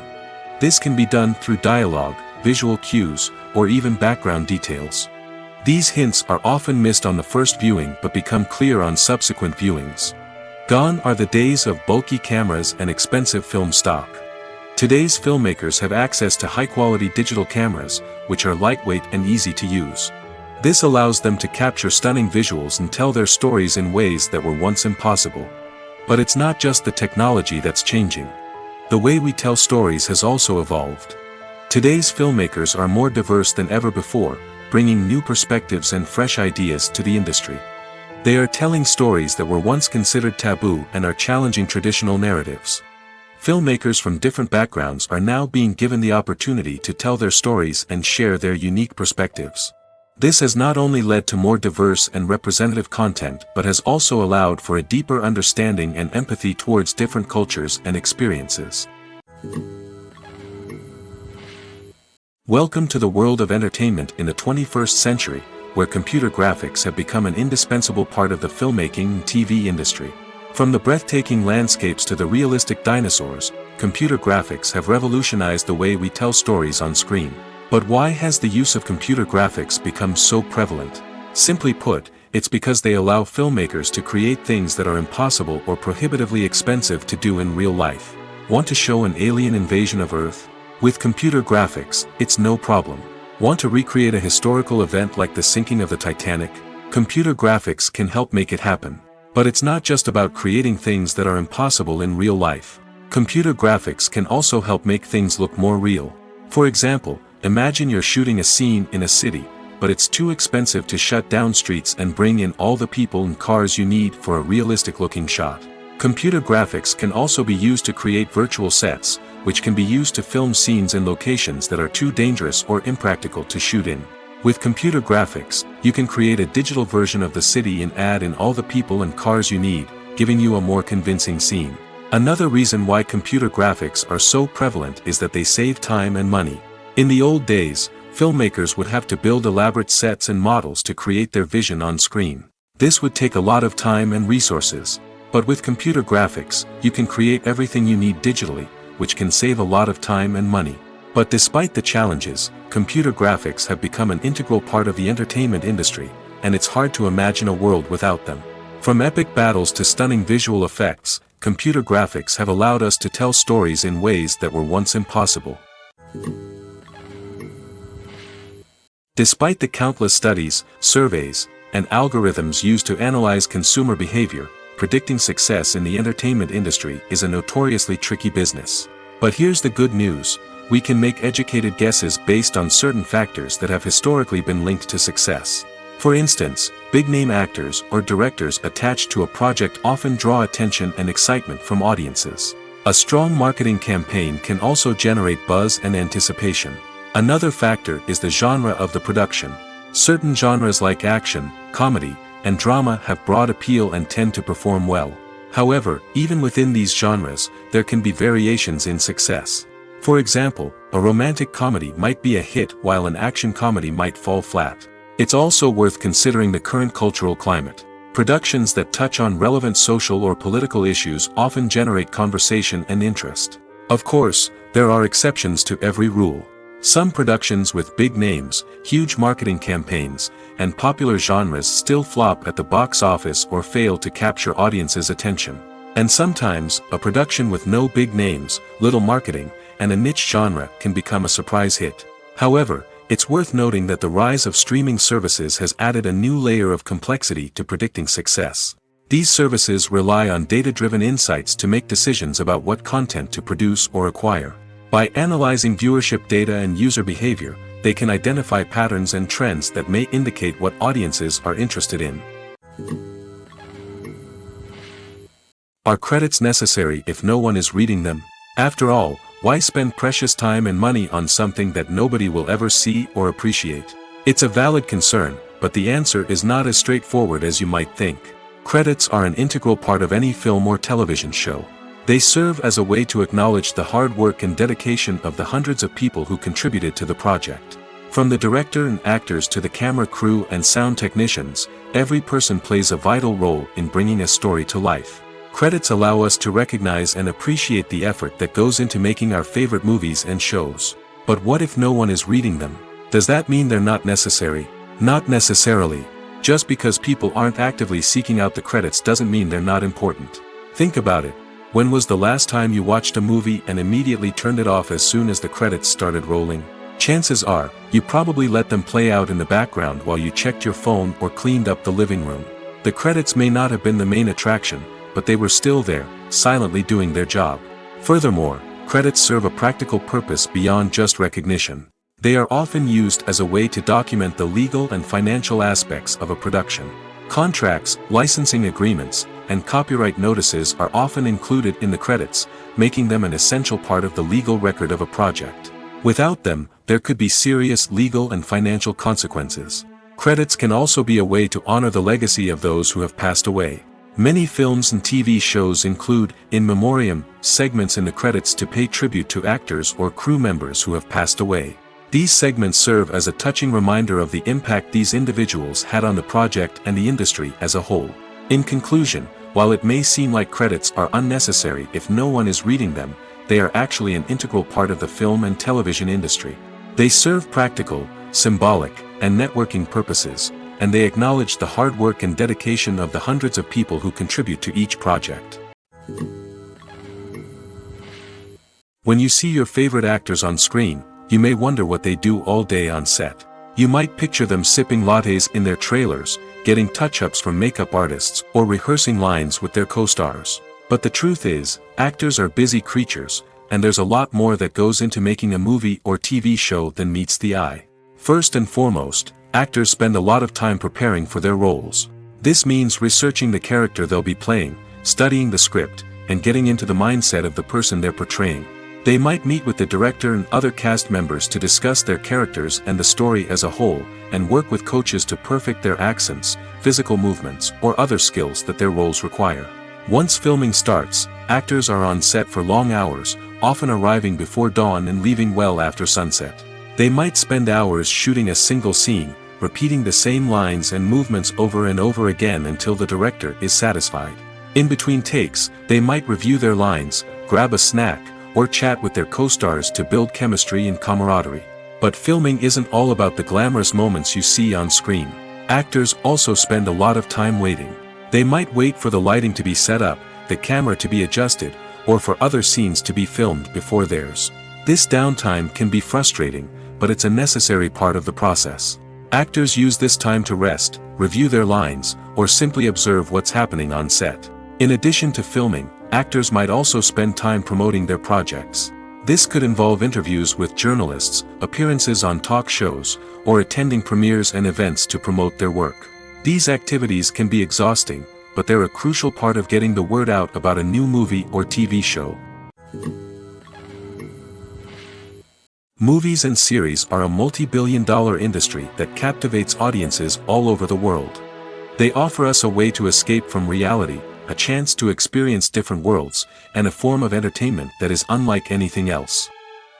This can be done through dialogue, visual cues, or even background details. These hints are often missed on the first viewing but become clear on subsequent viewings. Gone are the days of bulky cameras and expensive film stock. Today's filmmakers have access to high-quality digital cameras, which are lightweight and easy to use. This allows them to capture stunning visuals and tell their stories in ways that were once impossible. But it's not just the technology that's changing. The way we tell stories has also evolved. Today's filmmakers are more diverse than ever before, bringing new perspectives and fresh ideas to the industry. They are telling stories that were once considered taboo and are challenging traditional narratives. Filmmakers from different backgrounds are now being given the opportunity to tell their stories and share their unique perspectives. This has not only led to more diverse and representative content but has also allowed for a deeper understanding and empathy towards different cultures and experiences. Welcome to the world of entertainment in the 21st century, where computer graphics have become an indispensable part of the filmmaking and TV industry. From the breathtaking landscapes to the realistic dinosaurs, computer graphics have revolutionized the way we tell stories on screen. But why has the use of computer graphics become so prevalent? Simply put, it's because they allow filmmakers to create things that are impossible or prohibitively expensive to do in real life. Want to show an alien invasion of Earth? With computer graphics, it's no problem. Want to recreate a historical event like the sinking of the Titanic? Computer graphics can help make it happen. But it's not just about creating things that are impossible in real life. Computer graphics can also help make things look more real. For example, imagine you're shooting a scene in a city, but it's too expensive to shut down streets and bring in all the people and cars you need for a realistic-looking shot. Computer graphics can also be used to create virtual sets, which can be used to film scenes in locations that are too dangerous or impractical to shoot in. With computer graphics, you can create a digital version of the city and add in all the people and cars you need, giving you a more convincing scene. Another reason why computer graphics are so prevalent is that they save time and money. In the old days, filmmakers would have to build elaborate sets and models to create their vision on screen. This would take a lot of time and resources. But with computer graphics, you can create everything you need digitally, which can save a lot of time and money. But despite the challenges, computer graphics have become an integral part of the entertainment industry, and it's hard to imagine a world without them. From epic battles to stunning visual effects, computer graphics have allowed us to tell stories in ways that were once impossible. Despite the countless studies, surveys, and algorithms used to analyze consumer behavior, predicting success in the entertainment industry is a notoriously tricky business. But here's the good news. We can make educated guesses based on certain factors that have historically been linked to success. For instance, big-name actors or directors attached to a project often draw attention and excitement from audiences. A strong marketing campaign can also generate buzz and anticipation. Another factor is the genre of the production. Certain genres like action, comedy, and drama have broad appeal and tend to perform well. However, even within these genres, there can be variations in success. For example, a romantic comedy might be a hit while an action comedy might fall flat. It's also worth considering the current cultural climate. Productions that touch on relevant social or political issues often generate conversation and interest. Of course, there are exceptions to every rule. Some productions with big names, huge marketing campaigns, and popular genres still flop at the box office or fail to capture audiences' attention. And sometimes, a production with no big names, little marketing, and a niche genre can become a surprise hit. However, it's worth noting that the rise of streaming services has added a new layer of complexity to predicting success. These services rely on data-driven insights to make decisions about what content to produce or acquire. By analyzing viewership data and user behavior, they can identify patterns and trends that may indicate what audiences are interested in. Are credits necessary if no one is reading them? After all, why spend precious time and money on something that nobody will ever see or appreciate? It's a valid concern, but the answer is not as straightforward as you might think. Credits are an integral part of any film or television show. They serve as a way to acknowledge the hard work and dedication of the hundreds of people who contributed to the project. From the director and actors to the camera crew and sound technicians, every person plays a vital role in bringing a story to life. Credits allow us to recognize and appreciate the effort that goes into making our favorite movies and shows. But what if no one is reading them? Does that mean they're not necessary? Not necessarily. Just because people aren't actively seeking out the credits doesn't mean they're not important. Think about it. When was the last time you watched a movie and immediately turned it off as soon as the credits started rolling? Chances are, you probably let them play out in the background while you checked your phone or cleaned up the living room. The credits may not have been the main attraction, but they were still there, silently doing their job. Furthermore, credits serve a practical purpose beyond just recognition. They are often used as a way to document the legal and financial aspects of a production. Contracts, licensing agreements, and copyright notices are often included in the credits, making them an essential part of the legal record of a project. Without them, there could be serious legal and financial consequences. Credits can also be a way to honor the legacy of those who have passed away. Many films and TV shows include, in memoriam, segments in the credits to pay tribute to actors or crew members who have passed away. These segments serve as a touching reminder of the impact these individuals had on the project and the industry as a whole. In conclusion, while it may seem like credits are unnecessary if no one is reading them, they are actually an integral part of the film and television industry. They serve practical, symbolic, and networking purposes, and they acknowledge the hard work and dedication of the hundreds of people who contribute to each project. When you see your favorite actors on screen, you may wonder what they do all day on set. You might picture them sipping lattes in their trailers, getting touch-ups from makeup artists, or rehearsing lines with their co-stars. But the truth is, actors are busy creatures, and there's a lot more that goes into making a movie or TV show than meets the eye. First and foremost, actors spend a lot of time preparing for their roles. This means researching the character they'll be playing, studying the script, and getting into the mindset of the person they're portraying. They might meet with the director and other cast members to discuss their characters and the story as a whole, and work with coaches to perfect their accents, physical movements, or other skills that their roles require. Once filming starts, actors are on set for long hours, often arriving before dawn and leaving well after sunset. They might spend hours shooting a single scene, repeating the same lines and movements over and over again until the director is satisfied. In between takes, they might review their lines, grab a snack, or chat with their co-stars to build chemistry and camaraderie. But filming isn't all about the glamorous moments you see on screen. Actors also spend a lot of time waiting. They might wait for the lighting to be set up, the camera to be adjusted, or for other scenes to be filmed before theirs. This downtime can be frustrating, but it's a necessary part of the process. Actors use this time to rest, review their lines, or simply observe what's happening on set. In addition to filming, actors might also spend time promoting their projects. This could involve interviews with journalists, appearances on talk shows, or attending premieres and events to promote their work. These activities can be exhausting, but they're a crucial part of getting the word out about a new movie or TV show. Movies and series are a multi-billion-dollar industry that captivates audiences all over the world. They offer us a way to escape from reality, a chance to experience different worlds, and a form of entertainment that is unlike anything else.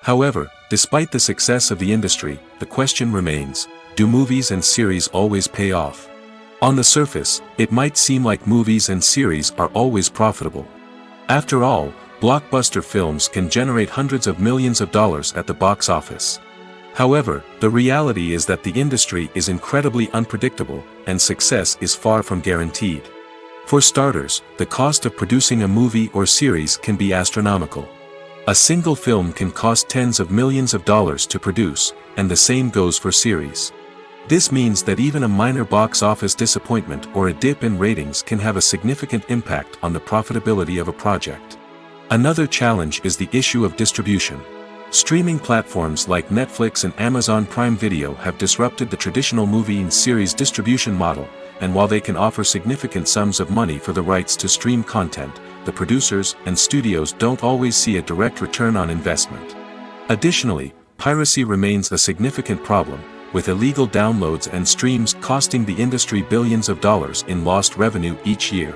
However, despite the success of the industry, the question remains, do movies and series always pay off? On the surface, it might seem like movies and series are always profitable. After all, blockbuster films can generate hundreds of millions of dollars at the box office. However, the reality is that the industry is incredibly unpredictable, and success is far from guaranteed. For starters, the cost of producing a movie or series can be astronomical. A single film can cost tens of millions of dollars to produce, and the same goes for series. This means that even a minor box office disappointment or a dip in ratings can have a significant impact on the profitability of a project. Another challenge is the issue of distribution. Streaming platforms like Netflix and Amazon Prime Video have disrupted the traditional movie and series distribution model, and while they can offer significant sums of money for the rights to stream content, the producers and studios don't always see a direct return on investment. Additionally, piracy remains a significant problem, with illegal downloads and streams costing the industry billions of dollars in lost revenue each year.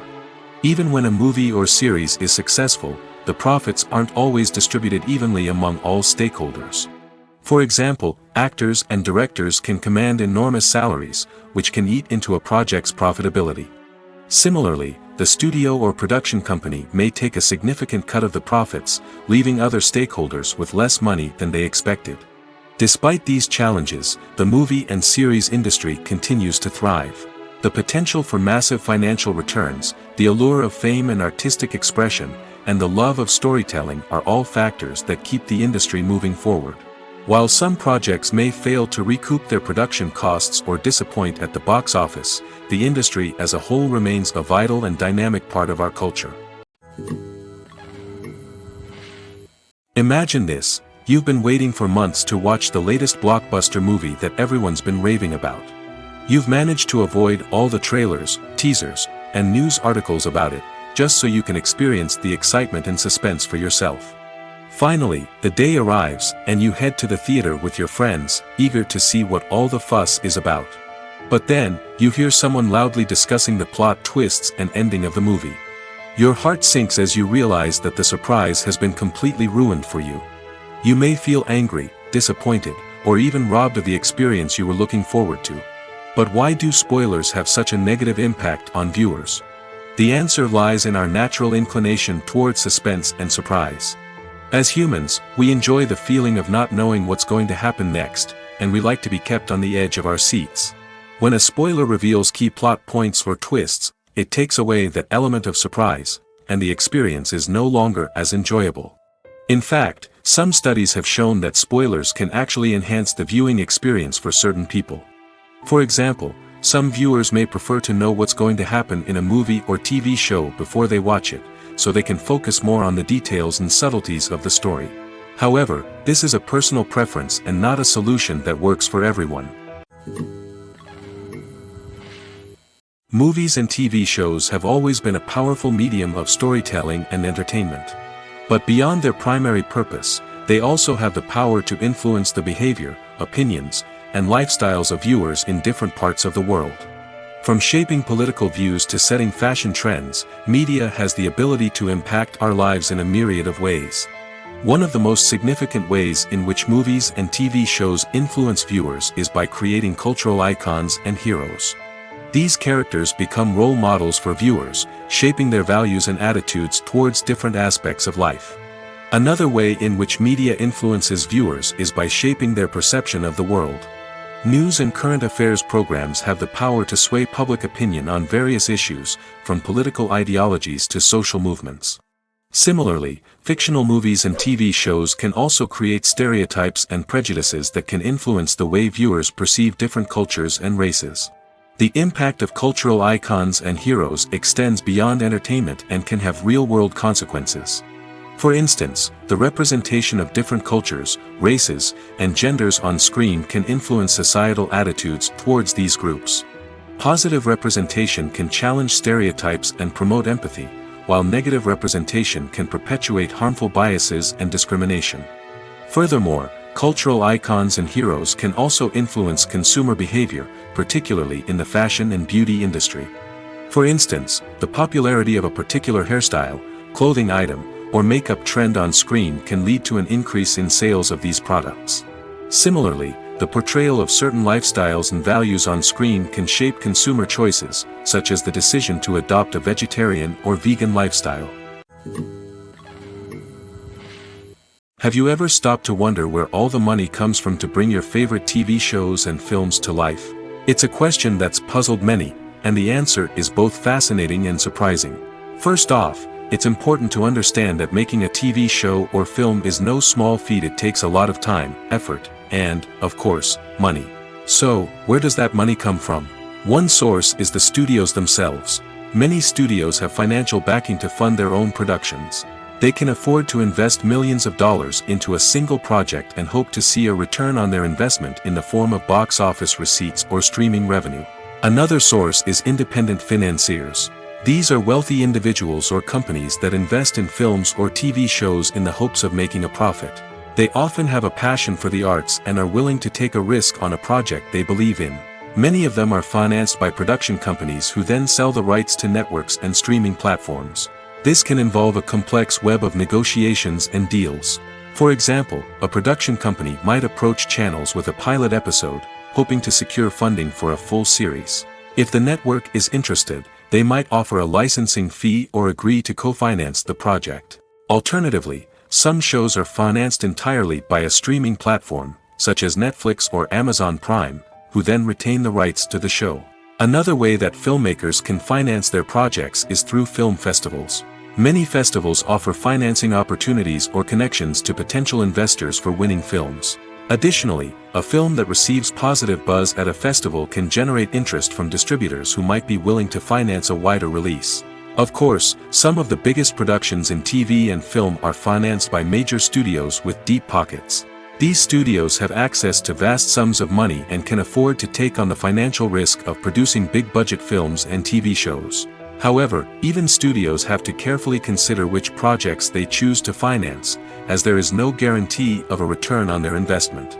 Even when a movie or series is successful, the profits aren't always distributed evenly among all stakeholders. For example, actors and directors can command enormous salaries, which can eat into a project's profitability. Similarly, the studio or production company may take a significant cut of the profits, leaving other stakeholders with less money than they expected. Despite these challenges, the movie and series industry continues to thrive. The potential for massive financial returns, the allure of fame and artistic expression, and the love of storytelling are all factors that keep the industry moving forward. While some projects may fail to recoup their production costs or disappoint at the box office, the industry as a whole remains a vital and dynamic part of our culture. Imagine this. You've been waiting for months to watch the latest blockbuster movie that everyone's been raving about. You've managed to avoid all the trailers, teasers, and news articles about it, just so you can experience the excitement and suspense for yourself. Finally, the day arrives, and you head to the theater with your friends, eager to see what all the fuss is about. But then, you hear someone loudly discussing the plot twists and ending of the movie. Your heart sinks as you realize that the surprise has been completely ruined for you. You may feel angry, disappointed, or even robbed of the experience you were looking forward to. But why do spoilers have such a negative impact on viewers? The answer lies in our natural inclination toward suspense and surprise. As humans, we enjoy the feeling of not knowing what's going to happen next, and we like to be kept on the edge of our seats. When a spoiler reveals key plot points or twists, it takes away that element of surprise, and the experience is no longer as enjoyable. In fact, some studies have shown that spoilers can actually enhance the viewing experience for certain people. For example, some viewers may prefer to know what's going to happen in a movie or TV show before they watch it, so they can focus more on the details and subtleties of the story. However, this is a personal preference and not a solution that works for everyone. Movies and TV shows have always been a powerful medium of storytelling and entertainment. But beyond their primary purpose, they also have the power to influence the behavior, opinions, and lifestyles of viewers in different parts of the world. From shaping political views to setting fashion trends, media has the ability to impact our lives in a myriad of ways. One of the most significant ways in which movies and TV shows influence viewers is by creating cultural icons and heroes. These characters become role models for viewers, shaping their values and attitudes towards different aspects of life. Another way in which media influences viewers is by shaping their perception of the world. News and current affairs programs have the power to sway public opinion on various issues, from political ideologies to social movements. Similarly, fictional movies and TV shows can also create stereotypes and prejudices that can influence the way viewers perceive different cultures and races. The impact of cultural icons and heroes extends beyond entertainment and can have real-world consequences. For instance, the representation of different cultures, races, and genders on screen can influence societal attitudes towards these groups. Positive representation can challenge stereotypes and promote empathy, while negative representation can perpetuate harmful biases and discrimination. Furthermore, cultural icons and heroes can also influence consumer behavior, particularly in the fashion and beauty industry. For instance, the popularity of a particular hairstyle, clothing item, or makeup trend on screen can lead to an increase in sales of these products. Similarly, the portrayal of certain lifestyles and values on screen can shape consumer choices, such as the decision to adopt a vegetarian or vegan lifestyle. Have you ever stopped to wonder where all the money comes from to bring your favorite TV shows and films to life? It's a question that's puzzled many, and the answer is both fascinating and surprising. First off, it's important to understand that making a TV show or film is no small feat. It takes a lot of time, effort, and, of course, money. So, where does that money come from? One source is the studios themselves. Many studios have financial backing to fund their own productions. They can afford to invest millions of dollars into a single project and hope to see a return on their investment in the form of box office receipts or streaming revenue. Another source is independent financiers. These are wealthy individuals or companies that invest in films or TV shows in the hopes of making a profit. They often have a passion for the arts and are willing to take a risk on a project they believe in. Many of them are financed by production companies who then sell the rights to networks and streaming platforms. This can involve a complex web of negotiations and deals. For example, a production company might approach channels with a pilot episode, hoping to secure funding for a full series. If the network is interested, they might offer a licensing fee or agree to co-finance the project. Alternatively, some shows are financed entirely by a streaming platform, such as Netflix or Amazon Prime, who then retain the rights to the show. Another way that filmmakers can finance their projects is through film festivals. Many festivals offer financing opportunities or connections to potential investors for winning films. Additionally, a film that receives positive buzz at a festival can generate interest from distributors who might be willing to finance a wider release. Of course, some of the biggest productions in TV and film are financed by major studios with deep pockets. These studios have access to vast sums of money and can afford to take on the financial risk of producing big-budget films and TV shows. However, even studios have to carefully consider which projects they choose to finance, as there is no guarantee of a return on their investment.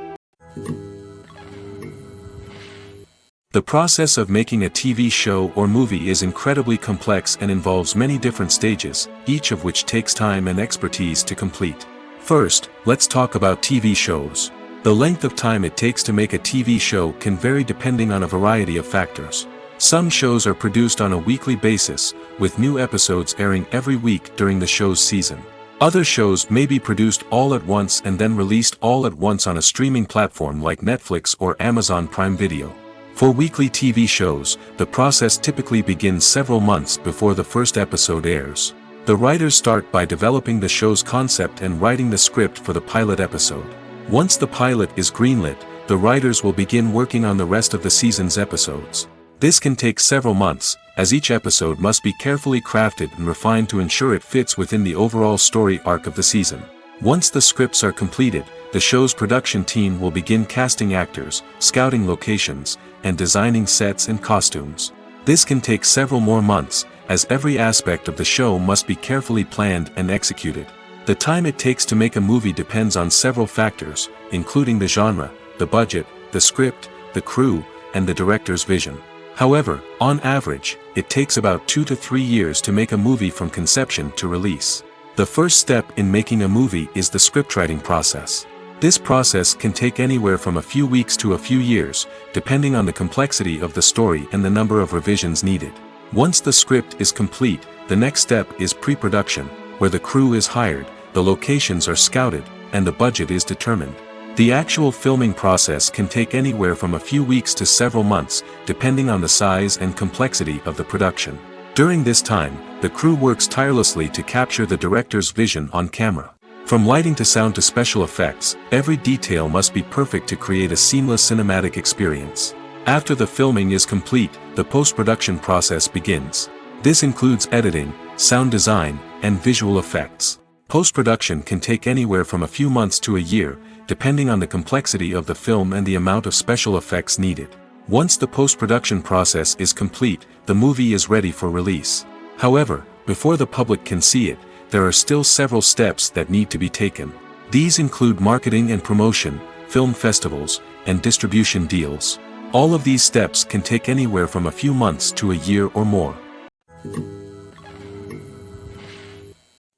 The process of making a TV show or movie is incredibly complex and involves many different stages, each of which takes time and expertise to complete. First, let's talk about TV shows. The length of time it takes to make a TV show can vary depending on a variety of factors. Some shows are produced on a weekly basis, with new episodes airing every week during the show's season. Other shows may be produced all at once and then released all at once on a streaming platform like Netflix or Amazon Prime Video. For weekly TV shows, the process typically begins several months before the first episode airs. The writers start by developing the show's concept and writing the script for the pilot episode. Once the pilot is greenlit, the writers will begin working on the rest of the season's episodes. This can take several months, as each episode must be carefully crafted and refined to ensure it fits within the overall story arc of the season. Once the scripts are completed, the show's production team will begin casting actors, scouting locations, and designing sets and costumes. This can take several more months, as every aspect of the show must be carefully planned and executed. The time it takes to make a movie depends on several factors, including the genre, the budget, the script, the crew, and the director's vision. However, on average, it takes about 2 to 3 years to make a movie from conception to release. The first step in making a movie is the scriptwriting process. This process can take anywhere from a few weeks to a few years, depending on the complexity of the story and the number of revisions needed. Once the script is complete, the next step is pre-production, where the crew is hired, the locations are scouted, and the budget is determined. The actual filming process can take anywhere from a few weeks to several months, depending on the size and complexity of the production. During this time, the crew works tirelessly to capture the director's vision on camera. From lighting to sound to special effects, every detail must be perfect to create a seamless cinematic experience. After the filming is complete, the post-production process begins. This includes editing, sound design, and visual effects. Post-production can take anywhere from a few months to a year, depending on the complexity of the film and the amount of special effects needed. Once the post-production process is complete, the movie is ready for release. However, before the public can see it, there are still several steps that need to be taken. These include marketing and promotion, film festivals, and distribution deals. All of these steps can take anywhere from a few months to a year or more.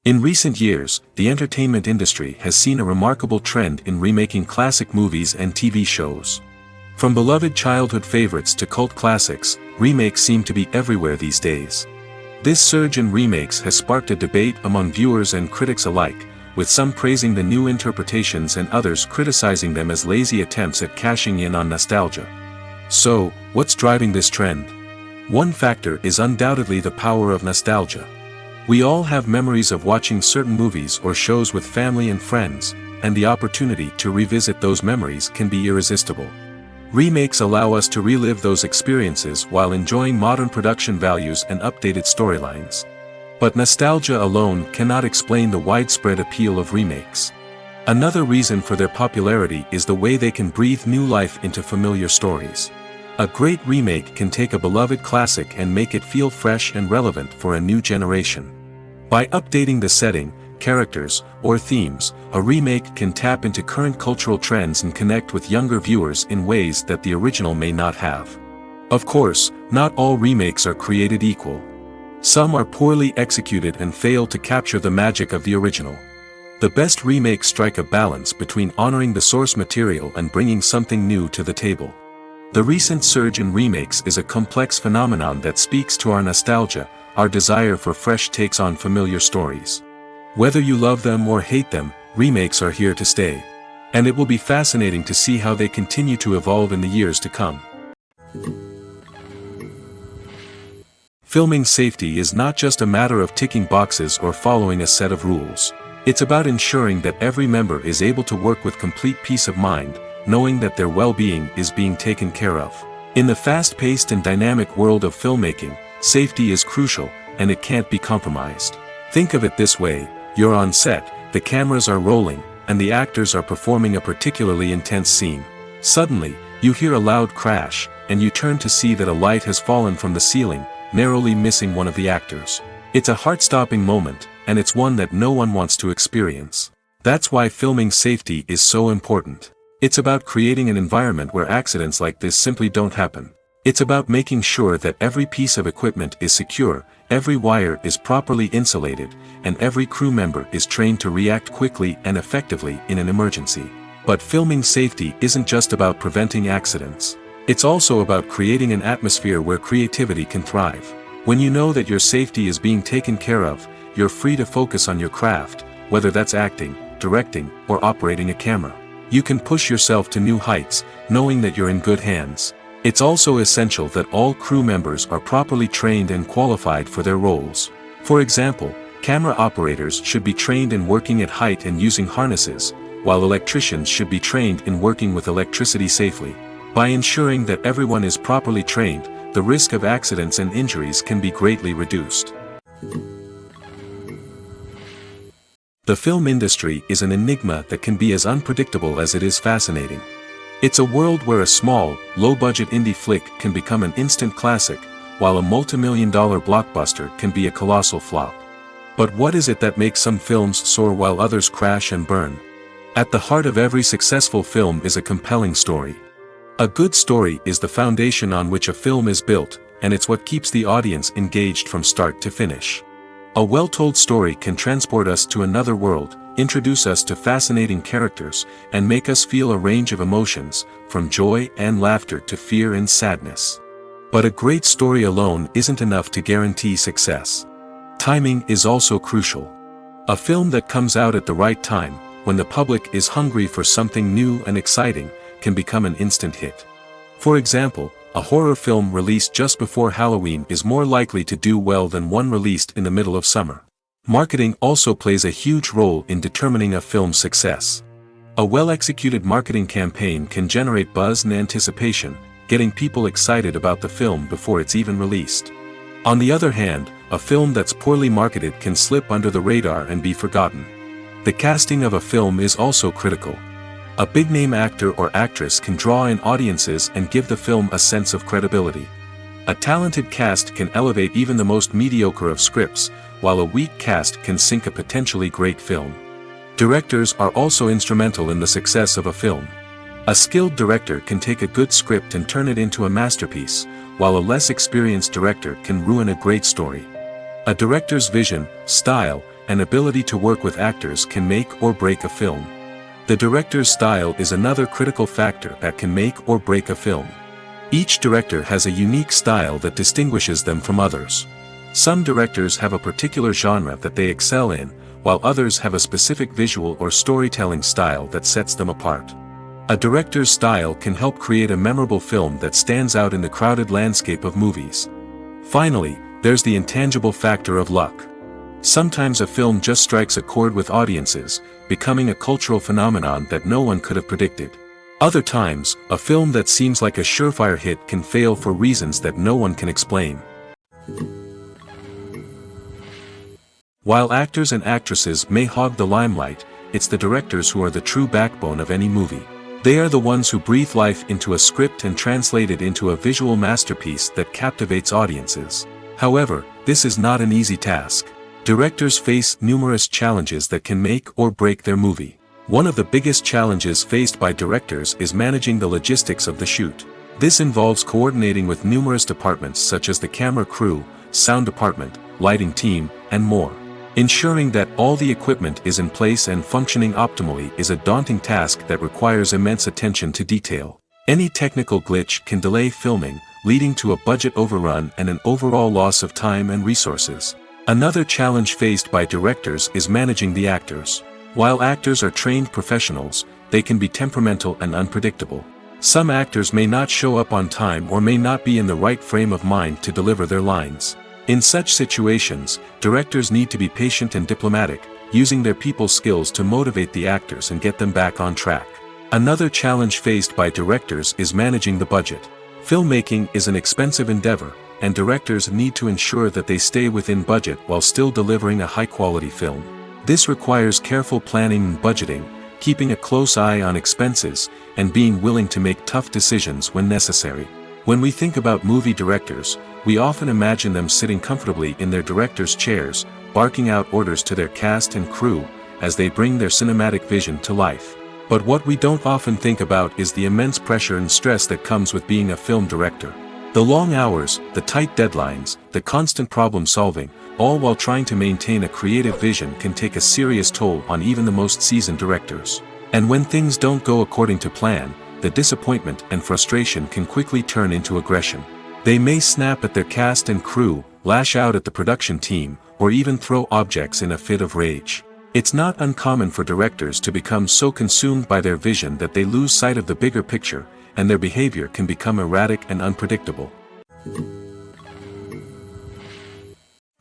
In recent years, the entertainment industry has seen a remarkable trend in remaking classic movies and TV shows. From beloved childhood favorites to cult classics, remakes seem to be everywhere these days. This surge in remakes has sparked a debate among viewers and critics alike, with some praising the new interpretations and others criticizing them as lazy attempts at cashing in on nostalgia. So, what's driving this trend? One factor is undoubtedly the power of nostalgia. We all have memories of watching certain movies or shows with family and friends, and the opportunity to revisit those memories can be irresistible. Remakes allow us to relive those experiences while enjoying modern production values and updated storylines. But nostalgia alone cannot explain the widespread appeal of remakes. Another reason for their popularity is the way they can breathe new life into familiar stories. A great remake can take a beloved classic and make it feel fresh and relevant for a new generation. By updating the setting, characters, or themes, a remake can tap into current cultural trends and connect with younger viewers in ways that the original may not have. Of course, not all remakes are created equal. Some are poorly executed and fail to capture the magic of the original. The best remakes strike a balance between honoring the source material and bringing something new to the table. The recent surge in remakes is a complex phenomenon that speaks to our nostalgia, our desire for fresh takes on familiar stories. Whether you love them or hate them, remakes are here to stay. And it will be fascinating to see how they continue to evolve in the years to come. Filming safety is not just a matter of ticking boxes or following a set of rules. It's about ensuring that every member is able to work with complete peace of mind, knowing that their well-being is being taken care of. In the fast-paced and dynamic world of filmmaking, safety is crucial, and it can't be compromised. Think of it this way: you're on set, the cameras are rolling, and the actors are performing a particularly intense scene. Suddenly, you hear a loud crash, and you turn to see that a light has fallen from the ceiling, narrowly missing one of the actors. It's a heart-stopping moment, and it's one that no one wants to experience. That's why filming safety is so important. It's about creating an environment where accidents like this simply don't happen. It's about making sure that every piece of equipment is secure, every wire is properly insulated, and every crew member is trained to react quickly and effectively in an emergency. But filming safety isn't just about preventing accidents. It's also about creating an atmosphere where creativity can thrive. When you know that your safety is being taken care of, you're free to focus on your craft, whether that's acting, directing, or operating a camera. You can push yourself to new heights, knowing that you're in good hands. It's also essential that all crew members are properly trained and qualified for their roles. For example, camera operators should be trained in working at height and using harnesses, while electricians should be trained in working with electricity safely. By ensuring that everyone is properly trained, the risk of accidents and injuries can be greatly reduced. The film industry is an enigma that can be as unpredictable as it is fascinating. It's a world where a small, low-budget indie flick can become an instant classic, while a multi-million-dollar blockbuster can be a colossal flop. But what is it that makes some films soar while others crash and burn? At the heart of every successful film is a compelling story. A good story is the foundation on which a film is built, and it's what keeps the audience engaged from start to finish. A well-told story can transport us to another world, introduce us to fascinating characters, and make us feel a range of emotions, from joy and laughter to fear and sadness. But a great story alone isn't enough to guarantee success. Timing is also crucial. A film that comes out at the right time, when the public is hungry for something new and exciting, can become an instant hit. For example, a horror film released just before Halloween is more likely to do well than one released in the middle of summer. Marketing also plays a huge role in determining a film's success. A well-executed marketing campaign can generate buzz and anticipation, getting people excited about the film before it's even released. On the other hand, a film that's poorly marketed can slip under the radar and be forgotten. The casting of a film is also critical. A big-name actor or actress can draw in audiences and give the film a sense of credibility. A talented cast can elevate even the most mediocre of scripts, while a weak cast can sink a potentially great film. Directors are also instrumental in the success of a film. A skilled director can take a good script and turn it into a masterpiece, while a less experienced director can ruin a great story. A director's vision, style, and ability to work with actors can make or break a film. The director's style is another critical factor that can make or break a film. Each director has a unique style that distinguishes them from others. Some directors have a particular genre that they excel in, while others have a specific visual or storytelling style that sets them apart. A director's style can help create a memorable film that stands out in the crowded landscape of movies. Finally, there's the intangible factor of luck. Sometimes a film just strikes a chord with audiences, becoming a cultural phenomenon that no one could have predicted. Other times, a film that seems like a surefire hit can fail for reasons that no one can explain. While actors and actresses may hog the limelight, it's the directors who are the true backbone of any movie. They are the ones who breathe life into a script and translate it into a visual masterpiece that captivates audiences. However, this is not an easy task. Directors face numerous challenges that can make or break their movie. One of the biggest challenges faced by directors is managing the logistics of the shoot. This involves coordinating with numerous departments such as the camera crew, sound department, lighting team, and more. Ensuring that all the equipment is in place and functioning optimally is a daunting task that requires immense attention to detail. Any technical glitch can delay filming, leading to a budget overrun and an overall loss of time and resources. Another challenge faced by directors is managing the actors. While actors are trained professionals, they can be temperamental and unpredictable. Some actors may not show up on time or may not be in the right frame of mind to deliver their lines. In such situations, directors need to be patient and diplomatic, using their people skills to motivate the actors and get them back on track. Another challenge faced by directors is managing the budget. Filmmaking is an expensive endeavor, and directors need to ensure that they stay within budget while still delivering a high-quality film. This requires careful planning and budgeting, keeping a close eye on expenses, and being willing to make tough decisions when necessary. When we think about movie directors, we often imagine them sitting comfortably in their director's chairs, barking out orders to their cast and crew, as they bring their cinematic vision to life. But what we don't often think about is the immense pressure and stress that comes with being a film director. The long hours, the tight deadlines, the constant problem solving, all while trying to maintain a creative vision can take a serious toll on even the most seasoned directors. And when things don't go according to plan, the disappointment and frustration can quickly turn into aggression. They may snap at their cast and crew, lash out at the production team, or even throw objects in a fit of rage. It's not uncommon for directors to become so consumed by their vision that they lose sight of the bigger picture, and their behavior can become erratic and unpredictable.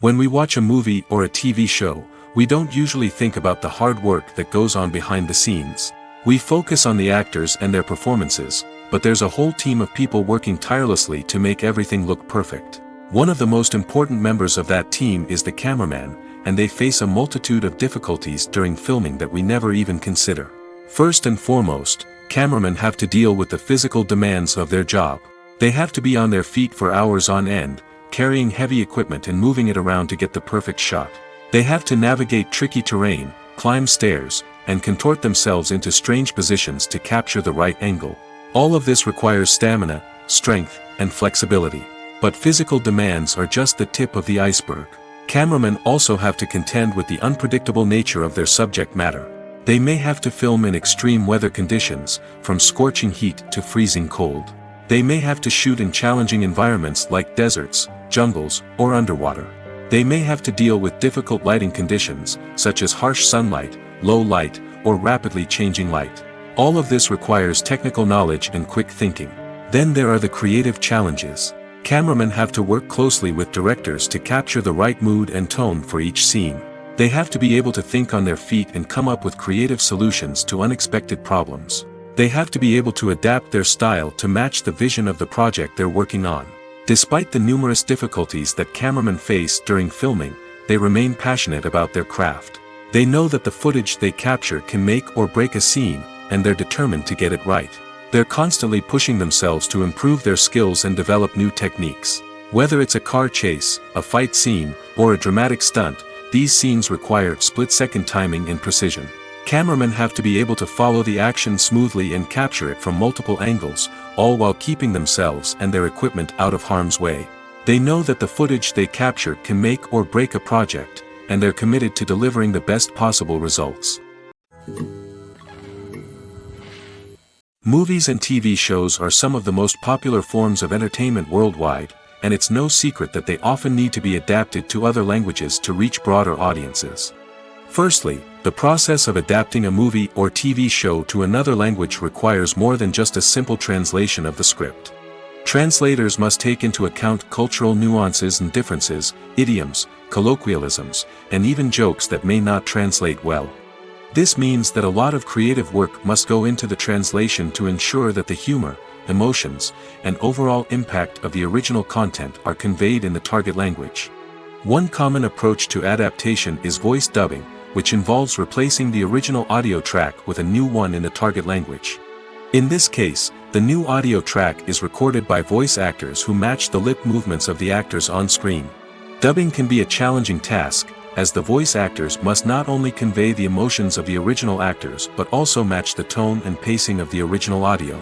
When we watch a movie or a TV show, we don't usually think about the hard work that goes on behind the scenes. We focus on the actors and their performances, but there's a whole team of people working tirelessly to make everything look perfect. One of the most important members of that team is the cameraman, and they face a multitude of difficulties during filming that we never even consider. First and foremost, cameramen have to deal with the physical demands of their job. They have to be on their feet for hours on end, carrying heavy equipment and moving it around to get the perfect shot. They have to navigate tricky terrain, climb stairs, and contort themselves into strange positions to capture the right angle. All of this requires stamina, strength, and flexibility. But physical demands are just the tip of the iceberg. Cameramen also have to contend with the unpredictable nature of their subject matter. They may have to film in extreme weather conditions, from scorching heat to freezing cold. They may have to shoot in challenging environments like deserts, jungles, or underwater. They may have to deal with difficult lighting conditions, such as harsh sunlight, low light, or rapidly changing light. All of this requires technical knowledge and quick thinking. Then there are the creative challenges. Cameramen have to work closely with directors to capture the right mood and tone for each scene. They have to be able to think on their feet and come up with creative solutions to unexpected problems. They have to be able to adapt their style to match the vision of the project they're working on. Despite the numerous difficulties that cameramen face during filming, they remain passionate about their craft. They know that the footage they capture can make or break a scene, and they're determined to get it right. They're constantly pushing themselves to improve their skills and develop new techniques. Whether it's a car chase, a fight scene, or a dramatic stunt, these scenes require split-second timing and precision. Cameramen have to be able to follow the action smoothly and capture it from multiple angles, all while keeping themselves and their equipment out of harm's way. They know that the footage they capture can make or break a project, and they're committed to delivering the best possible results. Movies and TV shows are some of the most popular forms of entertainment worldwide, and it's no secret that they often need to be adapted to other languages to reach broader audiences. Firstly, the process of adapting a movie or TV show to another language requires more than just a simple translation of the script. Translators must take into account cultural nuances and differences, idioms, colloquialisms, and even jokes that may not translate well. This means that a lot of creative work must go into the translation to ensure that the humor, emotions, and overall impact of the original content are conveyed in the target language. One common approach to adaptation is voice dubbing, which involves replacing the original audio track with a new one in the target language. In this case, the new audio track is recorded by voice actors who match the lip movements of the actors on screen. Dubbing can be a challenging task, as the voice actors must not only convey the emotions of the original actors but also match the tone and pacing of the original audio.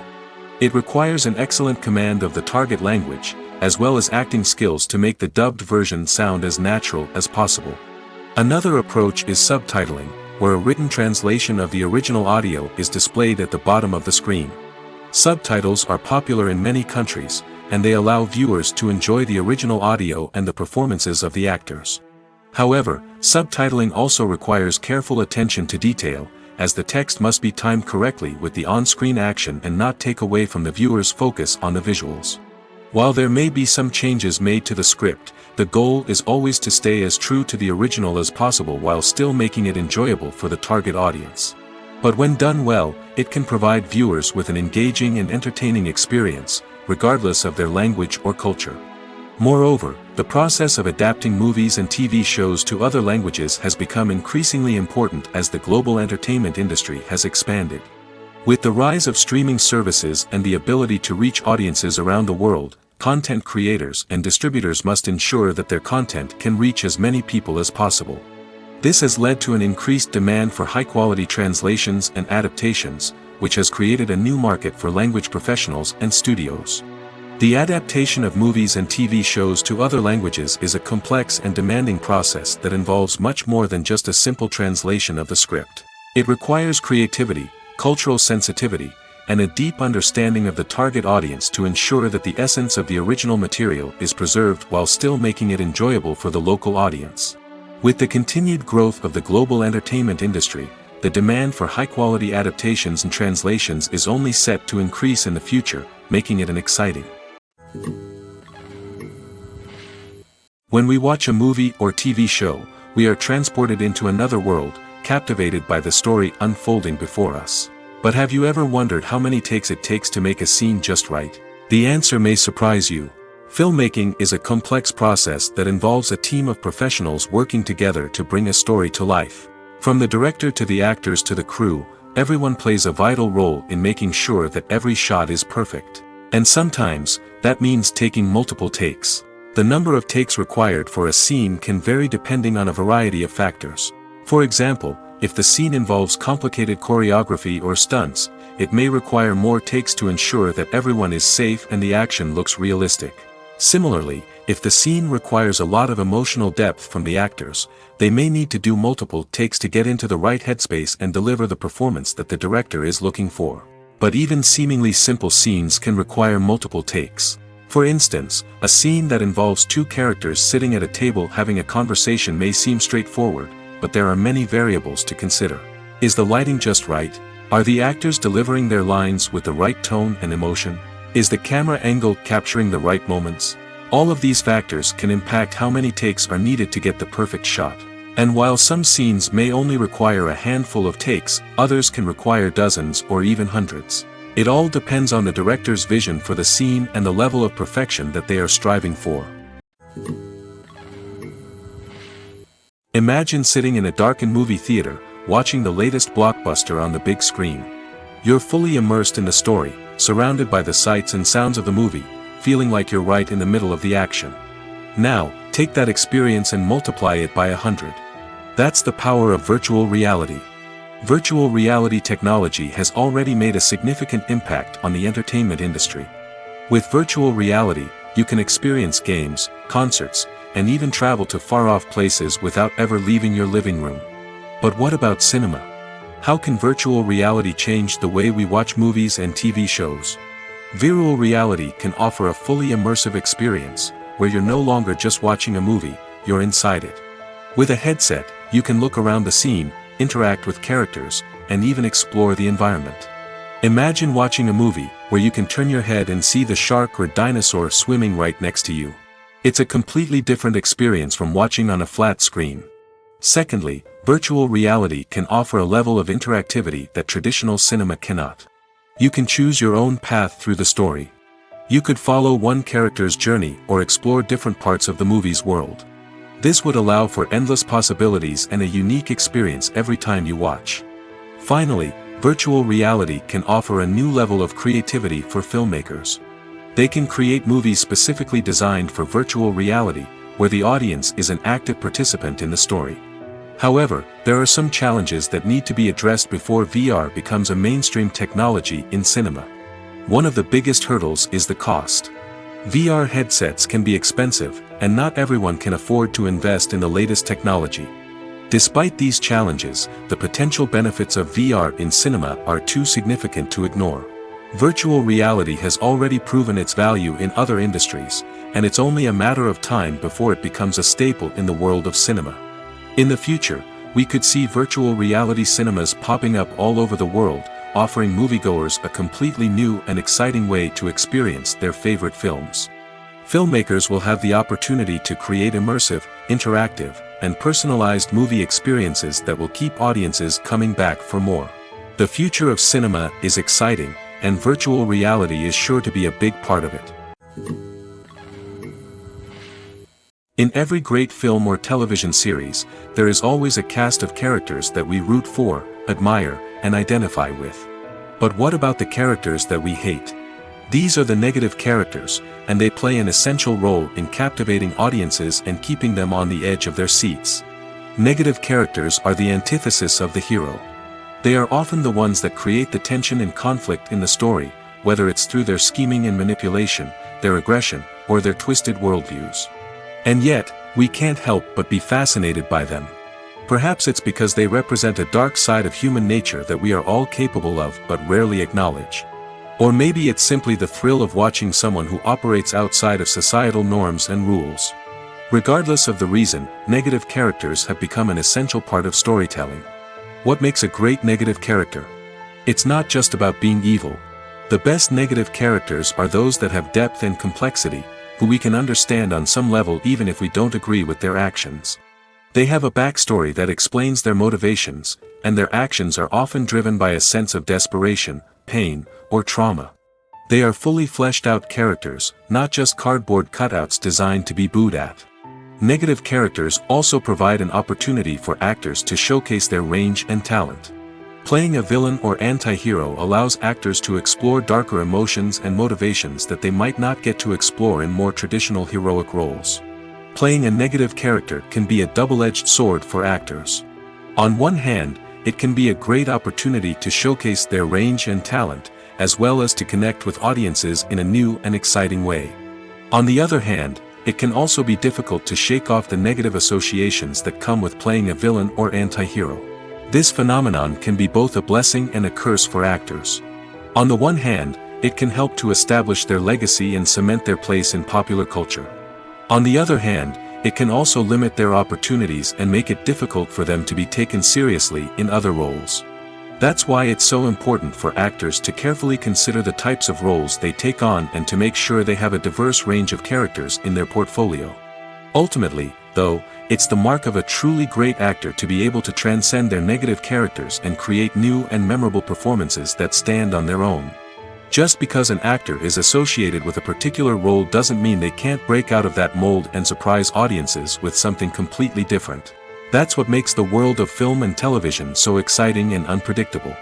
It requires an excellent command of the target language, as well as acting skills to make the dubbed version sound as natural as possible. Another approach is subtitling, where a written translation of the original audio is displayed at the bottom of the screen. Subtitles are popular in many countries, and they allow viewers to enjoy the original audio and the performances of the actors. However, subtitling also requires careful attention to detail, as the text must be timed correctly with the on-screen action and not take away from the viewer's focus on the visuals. While there may be some changes made to the script, the goal is always to stay as true to the original as possible while still making it enjoyable for the target audience. But when done well, it can provide viewers with an engaging and entertaining experience, regardless of their language or culture. Moreover, the process of adapting movies and TV shows to other languages has become increasingly important as the global entertainment industry has expanded. With the rise of streaming services and the ability to reach audiences around the world, content creators and distributors must ensure that their content can reach as many people as possible. This has led to an increased demand for high-quality translations and adaptations, which has created a new market for language professionals and studios. The adaptation of movies and TV shows to other languages is a complex and demanding process that involves much more than just a simple translation of the script. It requires creativity, cultural sensitivity, and a deep understanding of the target audience to ensure that the essence of the original material is preserved while still making it enjoyable for the local audience. With the continued growth of the global entertainment industry, the demand for high-quality adaptations and translations is only set to increase in the future, making it an exciting. When we watch a movie or TV show, we are transported into another world, captivated by the story unfolding before us. But have you ever wondered how many takes it takes to make a scene just right? The answer may surprise you. Filmmaking is a complex process that involves a team of professionals working together to bring a story to life. From the director to the actors to the crew, everyone plays a vital role in making sure that every shot is perfect. And sometimes, that means taking multiple takes. The number of takes required for a scene can vary depending on a variety of factors. For example, if the scene involves complicated choreography or stunts, it may require more takes to ensure that everyone is safe and the action looks realistic. Similarly, if the scene requires a lot of emotional depth from the actors, they may need to do multiple takes to get into the right headspace and deliver the performance that the director is looking for. But even seemingly simple scenes can require multiple takes. For instance, a scene that involves two characters sitting at a table having a conversation may seem straightforward, but there are many variables to consider. Is the lighting just right? Are the actors delivering their lines with the right tone and emotion? Is the camera angle capturing the right moments? All of these factors can impact how many takes are needed to get the perfect shot. And while some scenes may only require a handful of takes, others can require dozens or even hundreds. It all depends on the director's vision for the scene and the level of perfection that they are striving for. Imagine sitting in a darkened movie theater, watching the latest blockbuster on the big screen. You're fully immersed in the story, surrounded by the sights and sounds of the movie, feeling like you're right in the middle of the action. Now, take that experience and multiply it by 100. That's the power of virtual reality. Virtual reality technology has already made a significant impact on the entertainment industry. With virtual reality, you can experience games, concerts, and even travel to far-off places without ever leaving your living room. But what about cinema? How can virtual reality change the way we watch movies and TV shows? Virtual reality can offer a fully immersive experience, where you're no longer just watching a movie, you're inside it. With a headset, you can look around the scene, interact with characters, and even explore the environment. Imagine watching a movie, where you can turn your head and see the shark or dinosaur swimming right next to you. It's a completely different experience from watching on a flat screen. Secondly, virtual reality can offer a level of interactivity that traditional cinema cannot. You can choose your own path through the story. You could follow one character's journey or explore different parts of the movie's world. This would allow for endless possibilities and a unique experience every time you watch. Finally, virtual reality can offer a new level of creativity for filmmakers. They can create movies specifically designed for virtual reality, where the audience is an active participant in the story. However, there are some challenges that need to be addressed before VR becomes a mainstream technology in cinema. One of the biggest hurdles is the cost. VR headsets can be expensive, and not everyone can afford to invest in the latest technology. Despite these challenges, the potential benefits of VR in cinema are too significant to ignore. Virtual reality has already proven its value in other industries, and it's only a matter of time before it becomes a staple in the world of cinema. In the future, we could see virtual reality cinemas popping up all over the world, offering moviegoers a completely new and exciting way to experience their favorite films. Filmmakers will have the opportunity to create immersive, interactive, and personalized movie experiences that will keep audiences coming back for more. The future of cinema is exciting, and virtual reality is sure to be a big part of it. In every great film or television series, there is always a cast of characters that we root for, admire, and identify with. But what about the characters that we hate? These are the negative characters, and they play an essential role in captivating audiences and keeping them on the edge of their seats. Negative characters are the antithesis of the hero. They are often the ones that create the tension and conflict in the story, whether it's through their scheming and manipulation, their aggression, or their twisted worldviews. And yet, we can't help but be fascinated by them. Perhaps it's because they represent a dark side of human nature that we are all capable of but rarely acknowledge. Or maybe it's simply the thrill of watching someone who operates outside of societal norms and rules. Regardless of the reason, negative characters have become an essential part of storytelling. What makes a great negative character? It's not just about being evil. The best negative characters are those that have depth and complexity, who we can understand on some level even if we don't agree with their actions. They have a backstory that explains their motivations, and their actions are often driven by a sense of desperation, pain, or trauma. They are fully fleshed out characters, not just cardboard cutouts designed to be booed at. Negative characters also provide an opportunity for actors to showcase their range and talent. Playing a villain or anti-hero allows actors to explore darker emotions and motivations that they might not get to explore in more traditional heroic roles. Playing a negative character can be a double-edged sword for actors. On one hand, it can be a great opportunity to showcase their range and talent, as well as to connect with audiences in a new and exciting way. On the other hand, it can also be difficult to shake off the negative associations that come with playing a villain or anti-hero. This phenomenon can be both a blessing and a curse for actors. On the one hand, it can help to establish their legacy and cement their place in popular culture. On the other hand, it can also limit their opportunities and make it difficult for them to be taken seriously in other roles. That's why it's so important for actors to carefully consider the types of roles they take on and to make sure they have a diverse range of characters in their portfolio. Ultimately, though, it's the mark of a truly great actor to be able to transcend their negative characters and create new and memorable performances that stand on their own. Just because an actor is associated with a particular role doesn't mean they can't break out of that mold and surprise audiences with something completely different. That's what makes the world of film and television so exciting and unpredictable.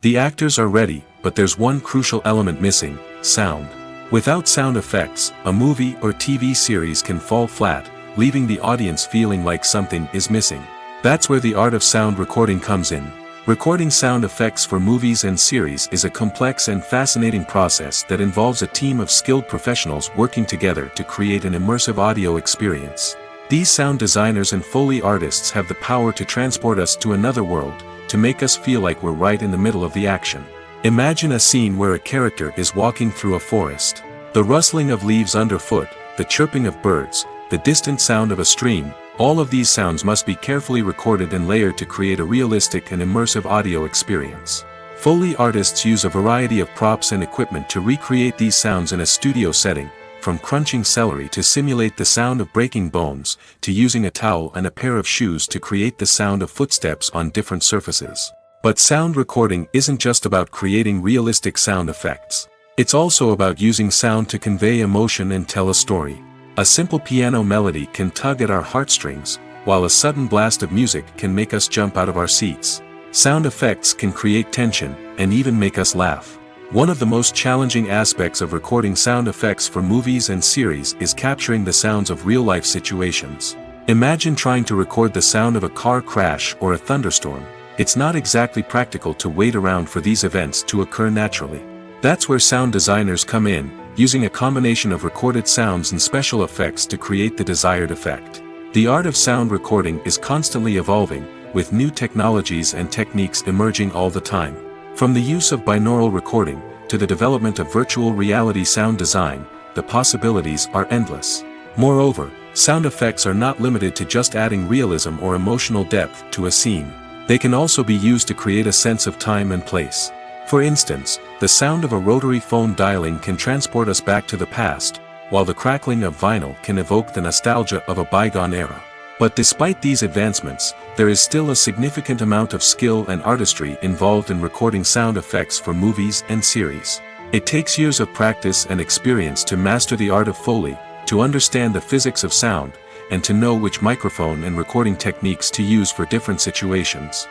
The actors are ready, but there's one crucial element missing: sound. Without sound effects, a movie or TV series can fall flat, leaving the audience feeling like something is missing. That's where the art of sound recording comes in. Recording sound effects for movies and series is a complex and fascinating process that involves a team of skilled professionals working together to create an immersive audio experience. These sound designers and Foley artists have the power to transport us to another world, to make us feel like we're right in the middle of the action. Imagine a scene where a character is walking through a forest. The rustling of leaves underfoot, the chirping of birds, the distant sound of a stream, all of these sounds must be carefully recorded and layered to create a realistic and immersive audio experience. Foley artists use a variety of props and equipment to recreate these sounds in a studio setting, from crunching celery to simulate the sound of breaking bones, to using a towel and a pair of shoes to create the sound of footsteps on different surfaces. But sound recording isn't just about creating realistic sound effects. It's also about using sound to convey emotion and tell a story. A simple piano melody can tug at our heartstrings, while a sudden blast of music can make us jump out of our seats. Sound effects can create tension, and even make us laugh. One of the most challenging aspects of recording sound effects for movies and series is capturing the sounds of real-life situations. Imagine trying to record the sound of a car crash or a thunderstorm. It's not exactly practical to wait around for these events to occur naturally. That's where sound designers come in, using a combination of recorded sounds and special effects to create the desired effect. The art of sound recording is constantly evolving, with new technologies and techniques emerging all the time. From the use of binaural recording, to the development of virtual reality sound design, the possibilities are endless. Moreover, sound effects are not limited to just adding realism or emotional depth to a scene. They can also be used to create a sense of time and place. For instance, the sound of a rotary phone dialing can transport us back to the past, while the crackling of vinyl can evoke the nostalgia of a bygone era. But despite these advancements, there is still a significant amount of skill and artistry involved in recording sound effects for movies and series. It takes years of practice and experience to master the art of Foley, to understand the physics of sound, and to know which microphone and recording techniques to use for different situations.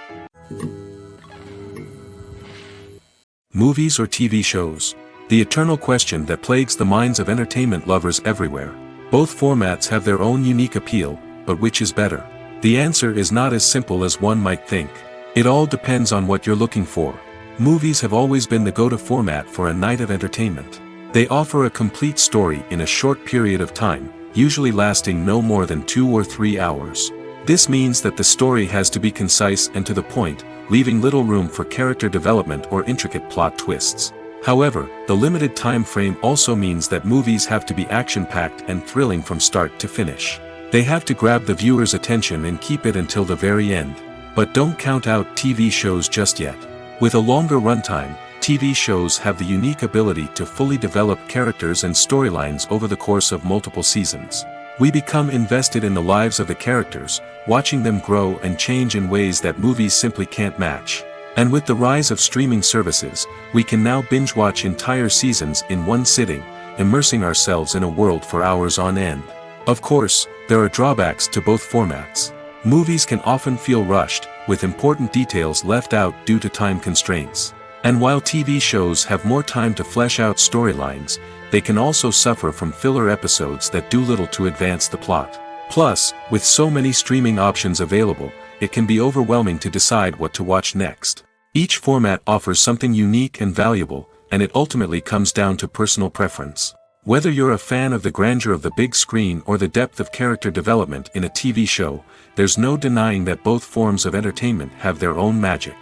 Movies or TV shows? The eternal question that plagues the minds of entertainment lovers everywhere. Both formats have their own unique appeal, but which is better? The answer is not as simple as one might think. It all depends on what you're looking for. Movies have always been the go-to format for a night of entertainment. They offer a complete story in a short period of time, usually lasting no more than 2 or 3 hours. This means that the story has to be concise and to the point, leaving little room for character development or intricate plot twists. However, the limited time frame also means that movies have to be action-packed and thrilling from start to finish. They have to grab the viewer's attention and keep it until the very end. But don't count out TV shows just yet. With a longer runtime, TV shows have the unique ability to fully develop characters and storylines over the course of multiple seasons. We become invested in the lives of the characters, watching them grow and change in ways that movies simply can't match. And with the rise of streaming services, we can now binge-watch entire seasons in one sitting, immersing ourselves in a world for hours on end. Of course, there are drawbacks to both formats. Movies can often feel rushed, with important details left out due to time constraints. And while TV shows have more time to flesh out storylines, they can also suffer from filler episodes that do little to advance the plot. Plus, with so many streaming options available, it can be overwhelming to decide what to watch next. Each format offers something unique and valuable, and it ultimately comes down to personal preference. Whether you're a fan of the grandeur of the big screen or the depth of character development in a TV show, there's no denying that both forms of entertainment have their own magic.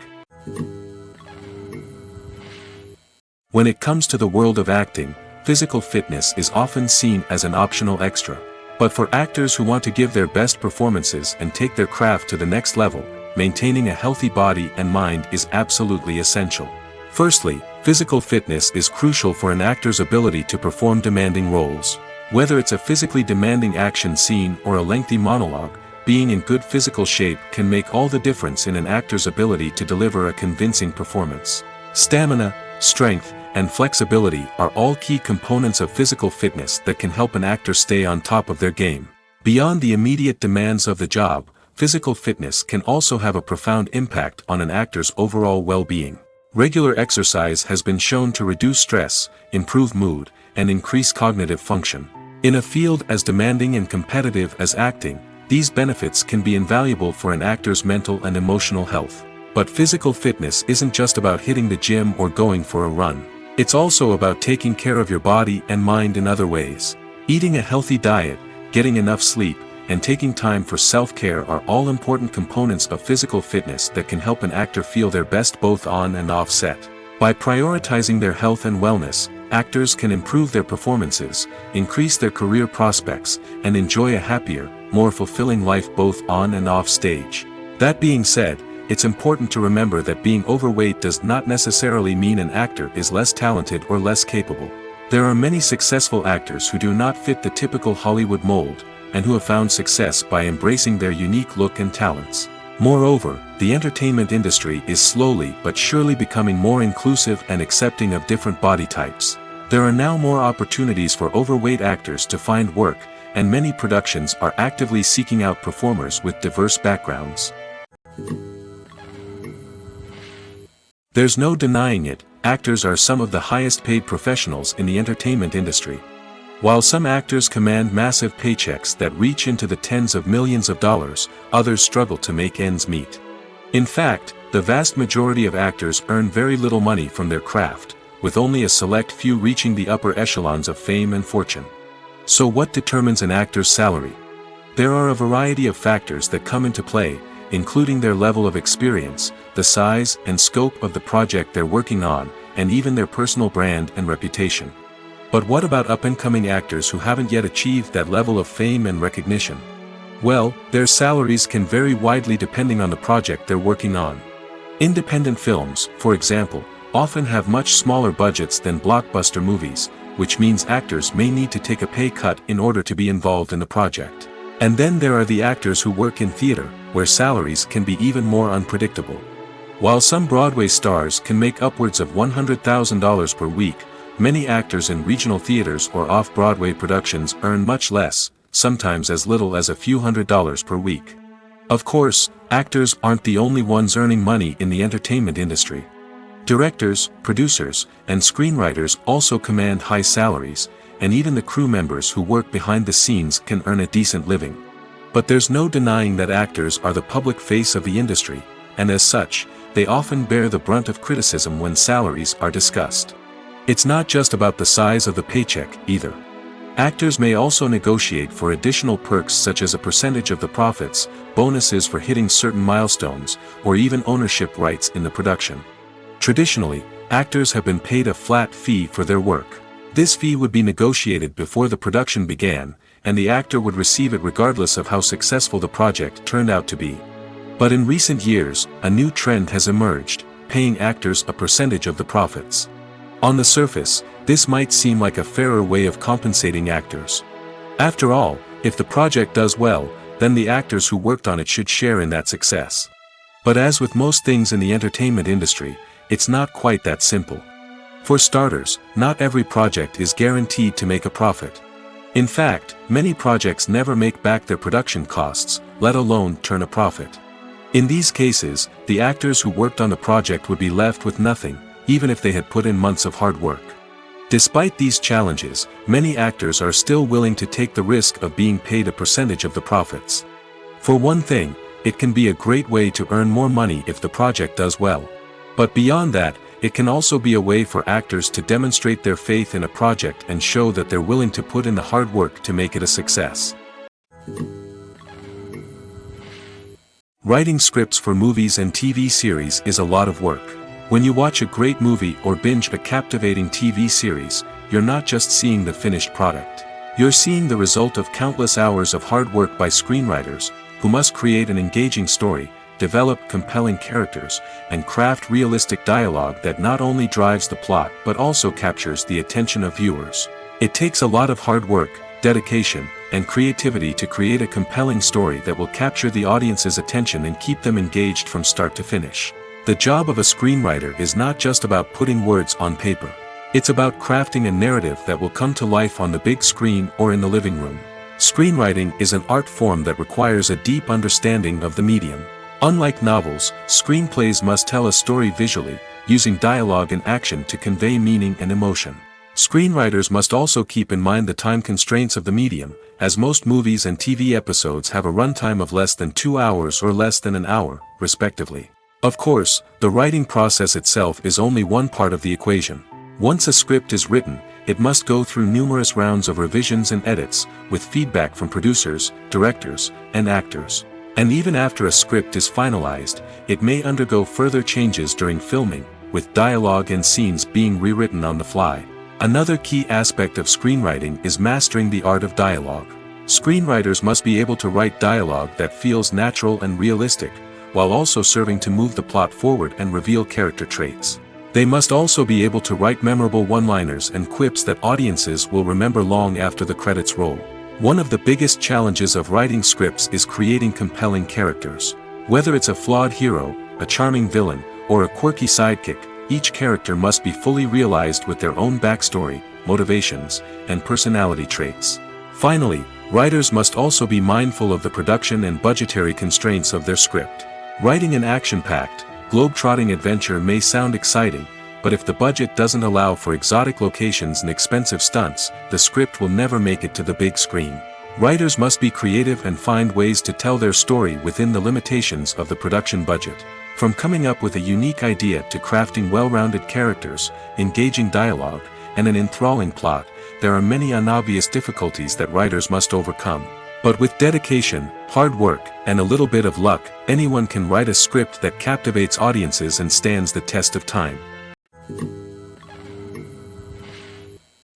When it comes to the world of acting, physical fitness is often seen as an optional extra. But for actors who want to give their best performances and take their craft to the next level, maintaining a healthy body and mind is absolutely essential. Firstly, physical fitness is crucial for an actor's ability to perform demanding roles. Whether it's a physically demanding action scene or a lengthy monologue, being in good physical shape can make all the difference in an actor's ability to deliver a convincing performance. Stamina, strength, and flexibility are all key components of physical fitness that can help an actor stay on top of their game. Beyond the immediate demands of the job, physical fitness can also have a profound impact on an actor's overall well-being. Regular exercise has been shown to reduce stress, improve mood, and increase cognitive function. In a field as demanding and competitive as acting, these benefits can be invaluable for an actor's mental and emotional health. But physical fitness isn't just about hitting the gym or going for a run. It's also about taking care of your body and mind in other ways. Eating a healthy diet, getting enough sleep, and taking time for self-care are all important components of physical fitness that can help an actor feel their best both on and off set. By prioritizing their health and wellness, actors can improve their performances, increase their career prospects, and enjoy a happier, more fulfilling life both on and off stage. That being said, it's important to remember that being overweight does not necessarily mean an actor is less talented or less capable. There are many successful actors who do not fit the typical Hollywood mold, and who have found success by embracing their unique look and talents. Moreover, the entertainment industry is slowly but surely becoming more inclusive and accepting of different body types. There are now more opportunities for overweight actors to find work, and many productions are actively seeking out performers with diverse backgrounds. There's no denying it, actors are some of the highest paid professionals in the entertainment industry. While some actors command massive paychecks that reach into the tens of millions of dollars, others struggle to make ends meet. In fact, the vast majority of actors earn very little money from their craft, with only a select few reaching the upper echelons of fame and fortune. So what determines an actor's salary? There are a variety of factors that come into play, including their level of experience, the size and scope of the project they're working on, and even their personal brand and reputation. But what about up-and-coming actors who haven't yet achieved that level of fame and recognition? Well, their salaries can vary widely depending on the project they're working on. Independent films, for example, often have much smaller budgets than blockbuster movies, which means actors may need to take a pay cut in order to be involved in the project. And then there are the actors who work in theater, where salaries can be even more unpredictable. While some Broadway stars can make upwards of $100,000 per week, many actors in regional theaters or off-Broadway productions earn much less, sometimes as little as a few $100s per week. Of course, actors aren't the only ones earning money in the entertainment industry. Directors, producers, and screenwriters also command high salaries, and even the crew members who work behind the scenes can earn a decent living. But there's no denying that actors are the public face of the industry, and as such, they often bear the brunt of criticism when salaries are discussed. It's not just about the size of the paycheck, either. Actors may also negotiate for additional perks such as a percentage of the profits, bonuses for hitting certain milestones, or even ownership rights in the production. Traditionally, actors have been paid a flat fee for their work. This fee would be negotiated before the production began, and the actor would receive it regardless of how successful the project turned out to be. But in recent years, a new trend has emerged, paying actors a percentage of the profits. On the surface, this might seem like a fairer way of compensating actors. After all, if the project does well, then the actors who worked on it should share in that success. But as with most things in the entertainment industry, it's not quite that simple. For starters, not every project is guaranteed to make a profit. In fact, many projects never make back their production costs, let alone turn a profit. In these cases, the actors who worked on the project would be left with nothing, even if they had put in months of hard work. Despite these challenges, many actors are still willing to take the risk of being paid a percentage of the profits. For one thing, it can be a great way to earn more money if the project does well. But beyond that, it can also be a way for actors to demonstrate their faith in a project and show that they're willing to put in the hard work to make it a success. Writing scripts for movies and TV series is a lot of work. When you watch a great movie or binge a captivating TV series, you're not just seeing the finished product. You're seeing the result of countless hours of hard work by screenwriters, who must create an engaging story, develop compelling characters, and craft realistic dialogue that not only drives the plot but also captures the attention of viewers. It takes a lot of hard work, dedication, and creativity to create a compelling story that will capture the audience's attention and keep them engaged from start to finish. The job of a screenwriter is not just about putting words on paper. It's about crafting a narrative that will come to life on the big screen or in the living room. Screenwriting is an art form that requires a deep understanding of the medium. Unlike novels, screenplays must tell a story visually, using dialogue and action to convey meaning and emotion. Screenwriters must also keep in mind the time constraints of the medium, as most movies and TV episodes have a runtime of less than 2 hours or less than an hour, respectively. Of course, the writing process itself is only one part of the equation. Once a script is written, it must go through numerous rounds of revisions and edits, with feedback from producers, directors, and actors. And even after a script is finalized, it may undergo further changes during filming, with dialogue and scenes being rewritten on the fly. Another key aspect of screenwriting is mastering the art of dialogue. Screenwriters must be able to write dialogue that feels natural and realistic, while also serving to move the plot forward and reveal character traits. They must also be able to write memorable one-liners and quips that audiences will remember long after the credits roll. One of the biggest challenges of writing scripts is creating compelling characters. Whether it's a flawed hero, a charming villain, or a quirky sidekick, each character must be fully realized with their own backstory, motivations, and personality traits. Finally, writers must also be mindful of the production and budgetary constraints of their script. Writing an action-packed, globe-trotting adventure may sound exciting, but if the budget doesn't allow for exotic locations and expensive stunts, the script will never make it to the big screen. Writers must be creative and find ways to tell their story within the limitations of the production budget. From coming up with a unique idea to crafting well-rounded characters, engaging dialogue, and an enthralling plot, there are many unobvious difficulties that writers must overcome. But with dedication, hard work, and a little bit of luck, anyone can write a script that captivates audiences and stands the test of time.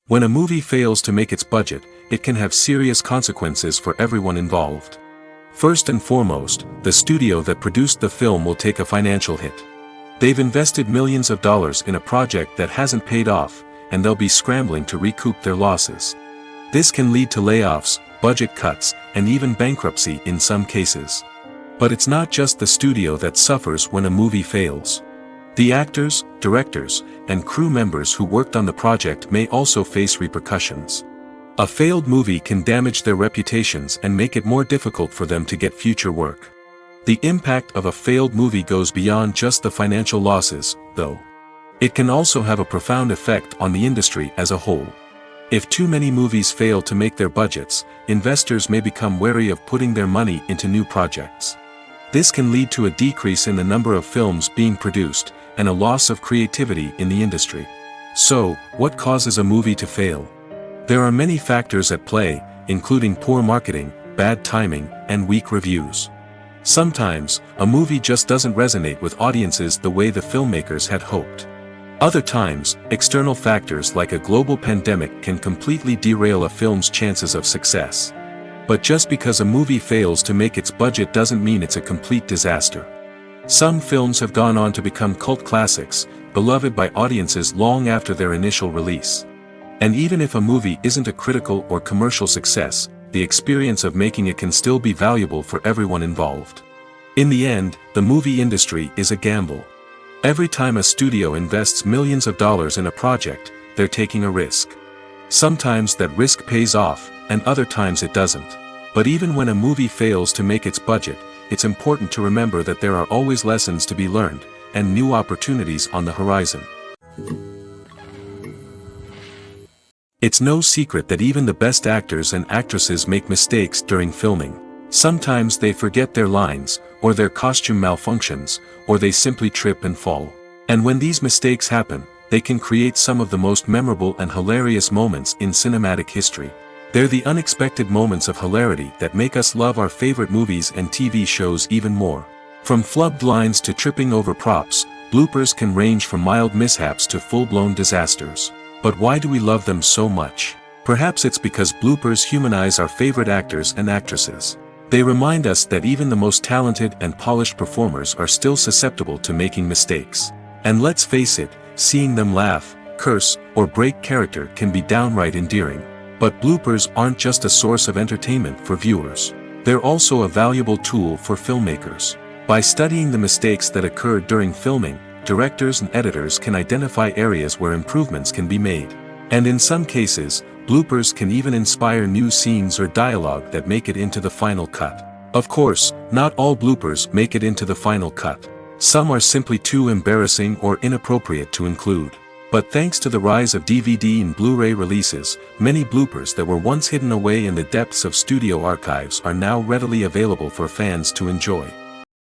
When a movie fails to make its budget, it can have serious consequences for everyone involved. First and foremost, the studio that produced the film will take a financial hit. They've invested millions of dollars in a project that hasn't paid off, and they'll be scrambling to recoup their losses. This can lead to layoffs, budget cuts, and even bankruptcy in some cases. But it's not just the studio that suffers when a movie fails. The actors, directors, and crew members who worked on the project may also face repercussions. A failed movie can damage their reputations and make it more difficult for them to get future work. The impact of a failed movie goes beyond just the financial losses, though. It can also have a profound effect on the industry as a whole. If too many movies fail to make their budgets, investors may become wary of putting their money into new projects. This can lead to a decrease in the number of films being produced, and a loss of creativity in the industry. So, what causes a movie to fail? There are many factors at play, including poor marketing, bad timing, and weak reviews. Sometimes, a movie just doesn't resonate with audiences the way the filmmakers had hoped. Other times, external factors like a global pandemic can completely derail a film's chances of success. But just because a movie fails to make its budget doesn't mean it's a complete disaster. Some films have gone on to become cult classics, beloved by audiences long after their initial release. And even if a movie isn't a critical or commercial success, the experience of making it can still be valuable for everyone involved. In the end, the movie industry is a gamble. Every time a studio invests millions of dollars in a project, they're taking a risk. Sometimes that risk pays off, and other times it doesn't. But even when a movie fails to make its budget, it's important to remember that there are always lessons to be learned, and new opportunities on the horizon. It's no secret that even the best actors and actresses make mistakes during filming. Sometimes they forget their lines, or their costume malfunctions, or they simply trip and fall. And when these mistakes happen, they can create some of the most memorable and hilarious moments in cinematic history. They're the unexpected moments of hilarity that make us love our favorite movies and TV shows even more. From flubbed lines to tripping over props, bloopers can range from mild mishaps to full-blown disasters. But why do we love them so much? Perhaps it's because bloopers humanize our favorite actors and actresses. They remind us that even the most talented and polished performers are still susceptible to making mistakes. And let's face it, seeing them laugh, curse, or break character can be downright endearing. But bloopers aren't just a source of entertainment for viewers. They're also a valuable tool for filmmakers. By studying the mistakes that occurred during filming, directors and editors can identify areas where improvements can be made. And in some cases, bloopers can even inspire new scenes or dialogue that make it into the final cut. Of course, not all bloopers make it into the final cut. Some are simply too embarrassing or inappropriate to include. But thanks to the rise of DVD and Blu-ray releases, many bloopers that were once hidden away in the depths of studio archives are now readily available for fans to enjoy.